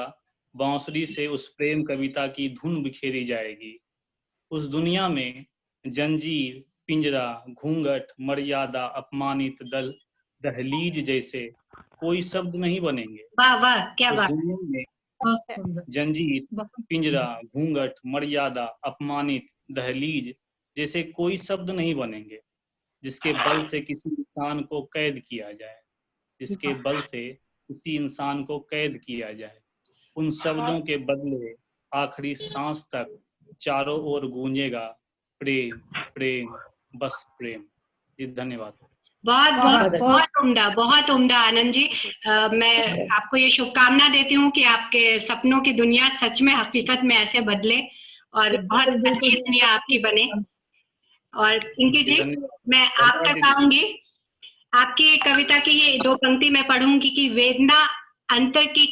बांसुरी से उस प्रेम कविता की धुन बिखेरी जाएगी। उस दुनिया में जंजीर, पिंजरा, घूंघट, मर्यादा, अपमानित, दहलीज जैसे कोई शब्द नहीं बनेंगे। वाह वाह, क्या बात। उस दुनिया में जंजीर, पिंजरा, घूंघट, मर्यादा, अपमानित, दहलीज जैसे कोई शब्द नहीं बनेंगे जिसके बल से किसी इंसान को कैद किया जाए। जिसके बल से किसी इंसान को कैद किया जाए। उन शब्दों के बदले आखिरी सांस तक चारों ओर गूंजेगा प्रेम, प्रेम, बस प्रेम। जी, धन्यवाद। बहुत बहुत बहुत उम्दा, बहुत उम्दा आनंद जी। मैं आपको ये शुभकामना देती हूँ कि आपके सपनों की दुनिया सच में हकीकत में ऐसे बदले और बहुत अच्छी दुनिया आपकी बने। और पिंकी जी, मैं आपका चाहूंगी, आपकी कविता की ये 2 पंक्ति मैं पढ़ूंगी कि वेदना अंतर की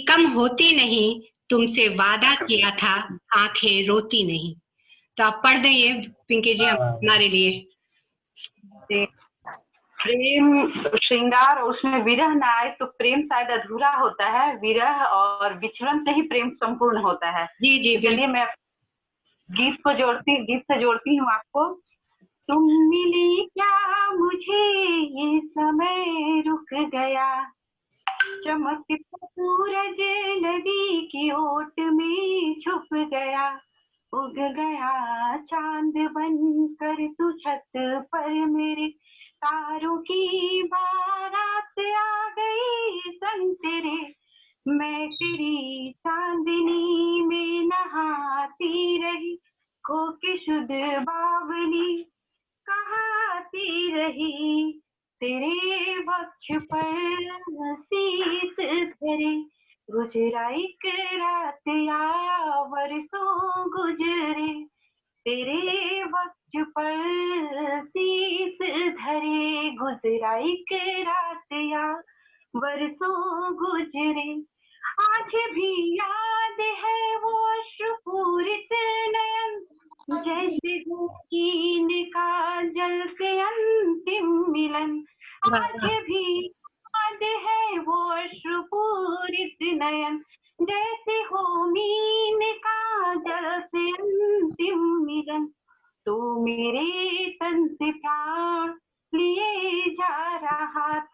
कम होती नहीं, तुमसे वादा किया था आंखें रोती नहीं। तो आप पढ़ दें ये पिंकी जी हमारे लिए। प्रेम श्रृंगार और उसमें विरह ना आए तो प्रेम शायद अधूरा होता है। विरह और विछड़न से ही प्रेम संपूर्ण होता है। जी जी, चलिए मैं गीत से जोड़ती हूँ आपको। तुम मिली क्या मुझे ये समय रुक गया, चमकता सूरज नदी की ओट में छुप गया, उग गया चांद बनकर तू छत पर मेरे, तारों की बारात आ गई संग तेरे, मैं तेरी चांदनी में नहाती रही, खो के शुद्ध बावली कहाती रही, तेरे वक्ष पर शीश धरे, गुजरा एक रात या बरसों गुजरे, तेरे वक्ष पर शीश धरे, गुजरा एक रात या बरसों गुजरे, आज भी याद है वो अश्रुपूरित नयन, जैसे कीन का जल से अंतिम मिलन, आज भी याद है वो अश्रुपूरित नयन, जैसे हो मीन का जल से अंतिम मिलन, तो मेरे तन से प्राण लिए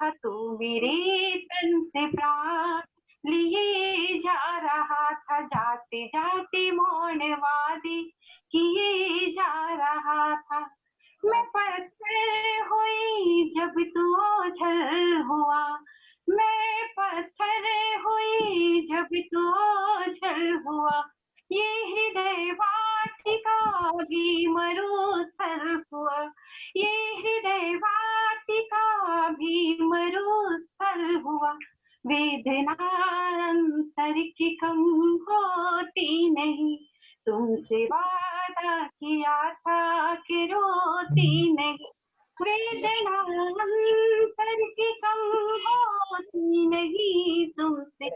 था, तू मेरे तन से प्राण लिए जा रहा था, जाते जाते मौन वादे किए जा रहा था। मैं पत्थर हुई जब तू ओझल हुआ, मैं पत्थर हुई जब तू ओझल हुआ, ये हृदय वाटिका भी मरुस्थल हुआ, ये हृदय वाटिका भी मरुस्थल हुआ। वेदना अंतर की कम होती नहीं, तुमसे वादा किया था कि रोती नहीं, वेदना अंतर की कम होती नहीं, तुमसे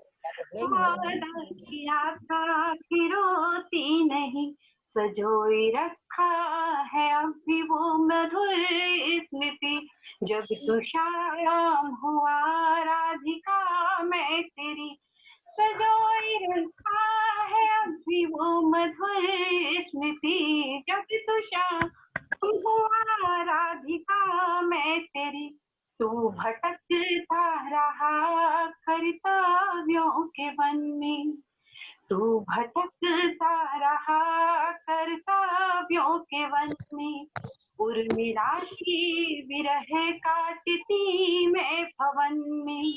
वादा किया था कि रोती नहीं। सजोई रखा है अब भी वो मधुर स्मृति, जब तू शाम हुआ राधिका मैं तेरी, सजोई रखा है अब भी वो मधुर स्मृति, जब तू शाम हुआ राधिका मैं तेरी। तू भटकता रहा कर्तव्यों के वन में, तू भटकता रहा कर्तव्यों के वन में, उर्मिला की विरह काटती मैं भवन में,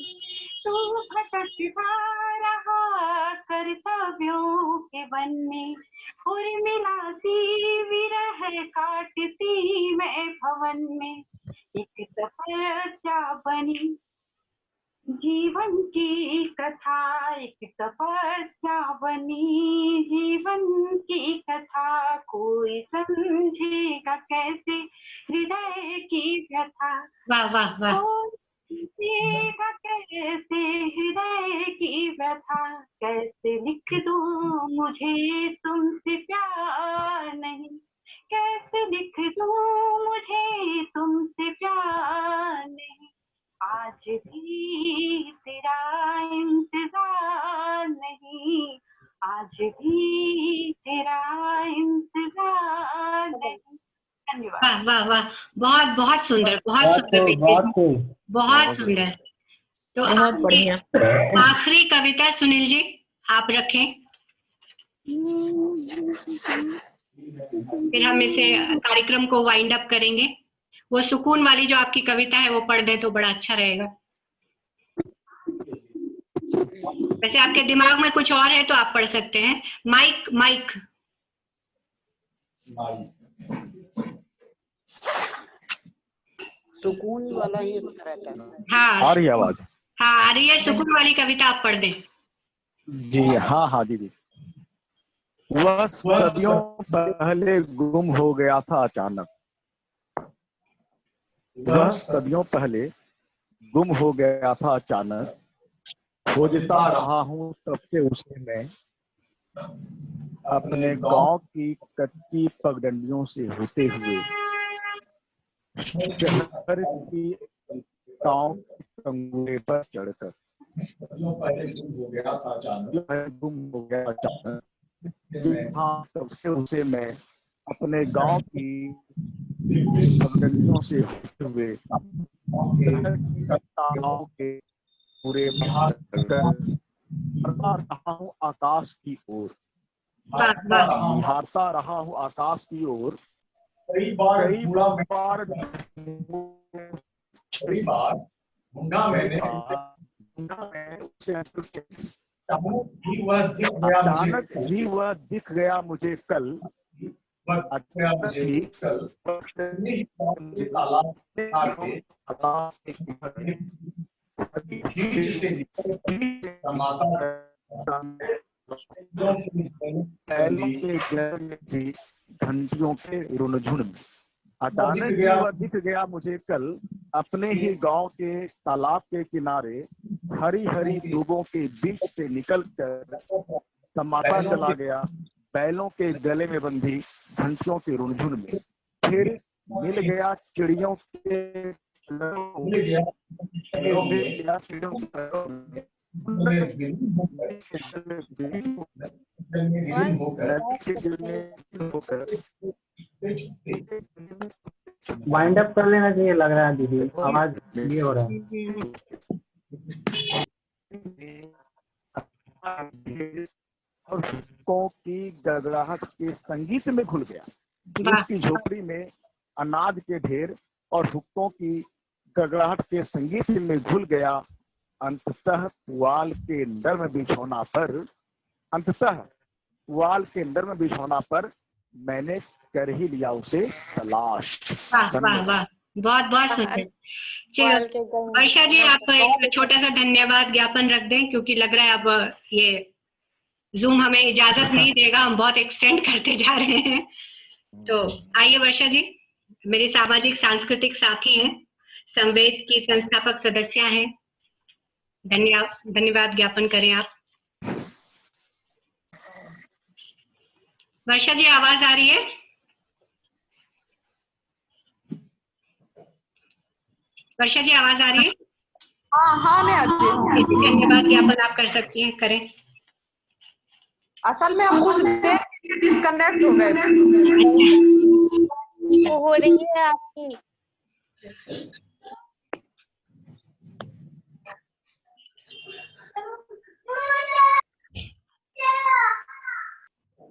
तू भटकता रहा कर्तव्यों के वन में, उर्मिला की विरह काटती मैं भवन में। एक तपस्या बनी जीवन की कथा, एक तपस्या बनी जीवन की कथा, कोई समझेगा कैसे हृदय की व्यथा, वाह वाह वाह, समझेगा कैसे हृदय की व्यथा, कैसे लिख दूं मुझे तुमसे प्यार नहीं, कैसे लिख दूं मुझे तुमसे प्यार नहीं, आज भी तेरा इंतजार नहीं, आज भी तेरा इंतजार नहीं। धन्यवाद। वाह वाह वाह, बहुत बहुत सुंदर, बहुत सुंदर बेटी, बहुत सुंदर। तो बहुत बढ़िया। आखिरी कविता सुनील जी आप रखें, फिर हम इसे कार्यक्रम को वाइंड अप करेंगे। वो सुकून वाली जो आपकी कविता है वो पढ़ दें तो बड़ा अच्छा रहेगा। वैसे आपके दिमाग में कुछ और है तो आप पढ़ सकते हैं। माइक माइक सुकून वाला ही अच्छा रहता है। हाँ आ रही है आवाज? हाँ आ रही है। सुकून वाली कविता आप पढ़ दें। जी हाँ हाँ दीदी। वह सदियों पहले गुम हो गया था अचानक, वह सदियों पहले गुम हो गया था अचानक, खोजता रहा हूँ तब से उसे मैं, अपने गांव की कच्ची पगडंडियों से होते हुए, शहर की गांव के कंगूरे पर चढ़कर, गुम हो गया अचानक, हाँ तब से उसे मैं अपने गांव की पगडंडियों से होते हुए, शहर की गांव के पूरे निहारता रहा हूँ आकाश की ओर, निहारता रहा हूँ आकाश की ओर। कई बार मुंडा मैंने उसे अचानक ही वह दिख गया मुझे कल, अचानक ही घंटियों के रुनझुन में, अचानक ही वह दिख गया मुझे कल, अपने ही गांव के तालाब के किनारे, हरी हरी दूबों के बीच से निकलकर समाता चला गया बैलों के गले में बंधी घंटियों के रुनझुन में। फिर मिल गया चिड़ियों के वाइंड अप कर लेना चाहिए लग रहा है दीदी, आवाज ये हो रहा है। और हुक्कों की गड़गड़ाहट के संगीत में घुल गया। उसकी झोपड़ी में अनाज के ढेर और हुक्कों की गड़गड़ाहट के संगीत में घुल गया। अंततः पुआल के नर्म बिछौना पर मैंने कर ही लिया उसे तलाश। वाह वाह वाह, बहुत बहुत सुंदर। चलो वर्षा जी, आप एक छोटा सा धन्यवाद ज्ञापन रख दें, क्योंकि लग रहा है अब ये जूम हमें इजाजत नहीं देगा, हम बहुत एक्सटेंड करते जा रहे हैं। तो आइए वर्षा जी, मेरे सामाजिक सांस्कृतिक साथी हैं, संवेद की संस्थापक सदस्य हैं, धन्यवाद ज्ञापन करें आप। वर्षा जी आवाज आ रही है? वर्षा जी आवाज आ रही है? हाँ नेहा जी, धन्यवाद ज्ञापन आप कर सकती हैं, करें। असल में हम कुछ देर के लिए डिस्कनेक्ट हो गए वो हो रही है आपकी।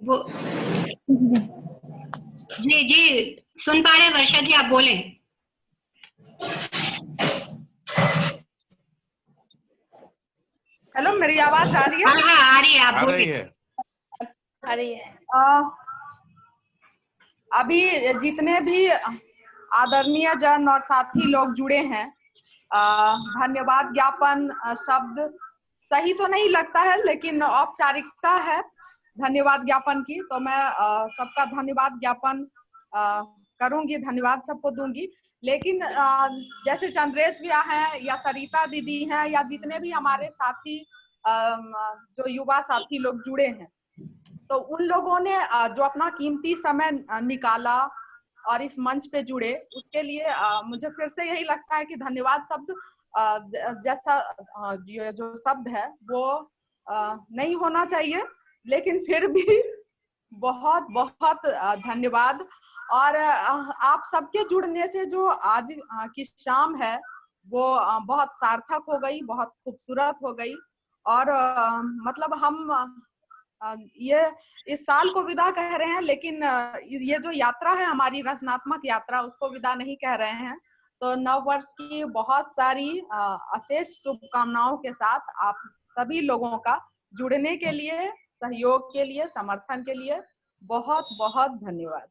वो जी जी सुन पा रहे हैं वर्षा जी, आप बोलें। हेलो, मेरी आवाज आ रही है? हाँ आ रही है, आप बोलिए। आ रही है। अभी जितने भी आदरणीय जन और साथी लोग जुड़े हैं, धन्यवाद ज्ञापन शब्द सही तो नहीं लगता है, लेकिन औपचारिकता है धन्यवाद ज्ञापन की, तो मैं सबका धन्यवाद ज्ञापन करूंगी, धन्यवाद सबको दूंगी। लेकिन जैसे चंद्रेश भैया हैं या सरिता दीदी हैं या जितने भी हमारे साथी जो युवा साथी लोग जुड़े हैं, तो उन लोगों ने जो अपना कीमती समय निकाला और इस मंच पे जुड़े, उसके लिए मुझे फिर से यही लगता है कि धन्यवाद शब्द जैसा जो शब्द है वो नहीं होना चाहिए, लेकिन फिर भी बहुत बहुत धन्यवाद। और आप सबके जुड़ने से जो आज की शाम है वो बहुत सार्थक हो गई, बहुत खूबसूरत हो गई। और मतलब हम ये इस साल को विदा कह रहे हैं, लेकिन ये जो यात्रा है हमारी रचनात्मक यात्रा, उसको विदा नहीं कह रहे हैं। तो नव वर्ष की बहुत सारी अशेष शुभकामनाओं के साथ आप सभी लोगों का जुड़ने के लिए, सहयोग के लिए, समर्थन के लिए बहुत बहुत धन्यवाद।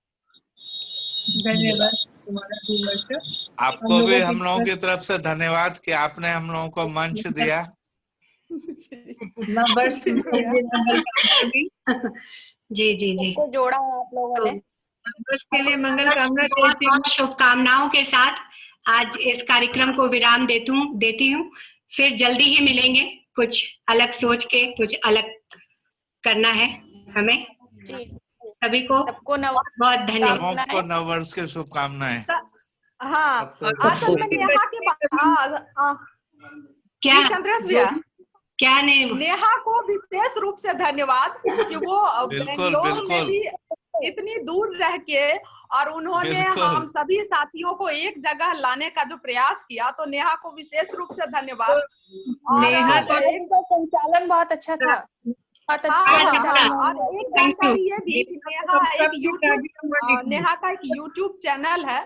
धन्यवाद तुम्हारा भी वर्षा। आपको भी हम लोगों की तरफ से धन्यवाद कि आपने हम लोगों को मंच दिया। जी जी जी, सबको जोड़ा है आप लोगों ने। उसके लिए मंगल कामना करती हूँ। शुभकामनाओं के साथ आज इस कार्यक्रम को विराम देती हूँ। फिर जल्दी ही मिलेंगे, कुछ अलग सोच के कुछ अलग करना है हमें। सभी को बहुत धन्यवाद। सबको नव वर्ष की शुभकामनाएं। हाँ, असल में नेहा के क्या चंद्रेश भैया, क्या नेहा को विशेष रूप से धन्यवाद कि वो बेंगलोर में भी इतनी दूर रह के और उन्होंने हम सभी साथियों को एक जगह लाने का जो प्रयास किया, तो नेहा को विशेष रूप से धन्यवाद। और नेहा का संचालन बहुत अच्छा था। और एक जानकारी ये भी कि नेहा का एक यूट्यूब चैनल है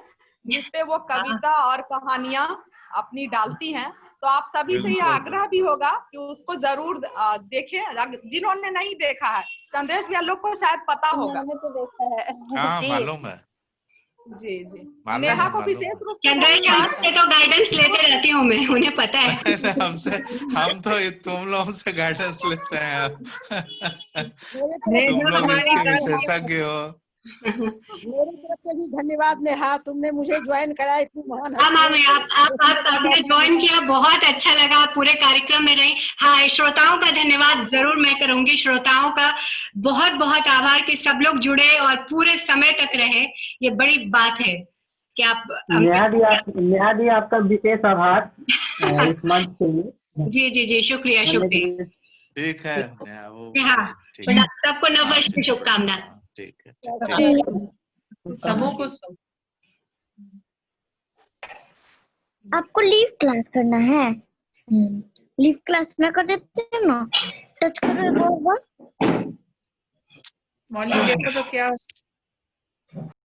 जिसपे वो कविता और कहानियां अपनी डालती हैं, तो आप सभी से यह आग्रह भी होगा कि उसको जरूर देखें, जिन्होंने नहीं देखा है। चंद्रेश भैया लोग को शायद पता होगा। तो देखा है। हाँ, मालूम है। जी जी, नेहा को विशेष रूप से से तो गाइडेंस लेते रहती हूँ मैं, उन्हें पता है। हम तो तुम लोगों से गाइडेंस लेते हैं। तुम लोग इसके विशेषज्ञ हो। मेरी तरफ से भी धन्यवाद नेहा, तुमने मुझे ज्वाइन कराया, इतनी महान। आपने ज्वाइन किया, बहुत अच्छा लगा, पूरे कार्यक्रम में रही। हाँ, श्रोताओं का धन्यवाद जरूर मैं करूंगी। श्रोताओं का बहुत बहुत आभार कि सब लोग जुड़े और पूरे समय तक रहे, ये बड़ी बात है कि आप। नेहा दी आपका विशेष आभार इस मंच के लिए। जी जी जी, शुक्रिया शुक्रिया। ठीक है। हाँ, सबको नव वर्ष की शुभकामना। ठीक है। सबों को आपको लीव क्लास करना है। लीव क्लास में कर देते हैं ना। टच करो एक बार। मॉर्निंग देखो तो क्या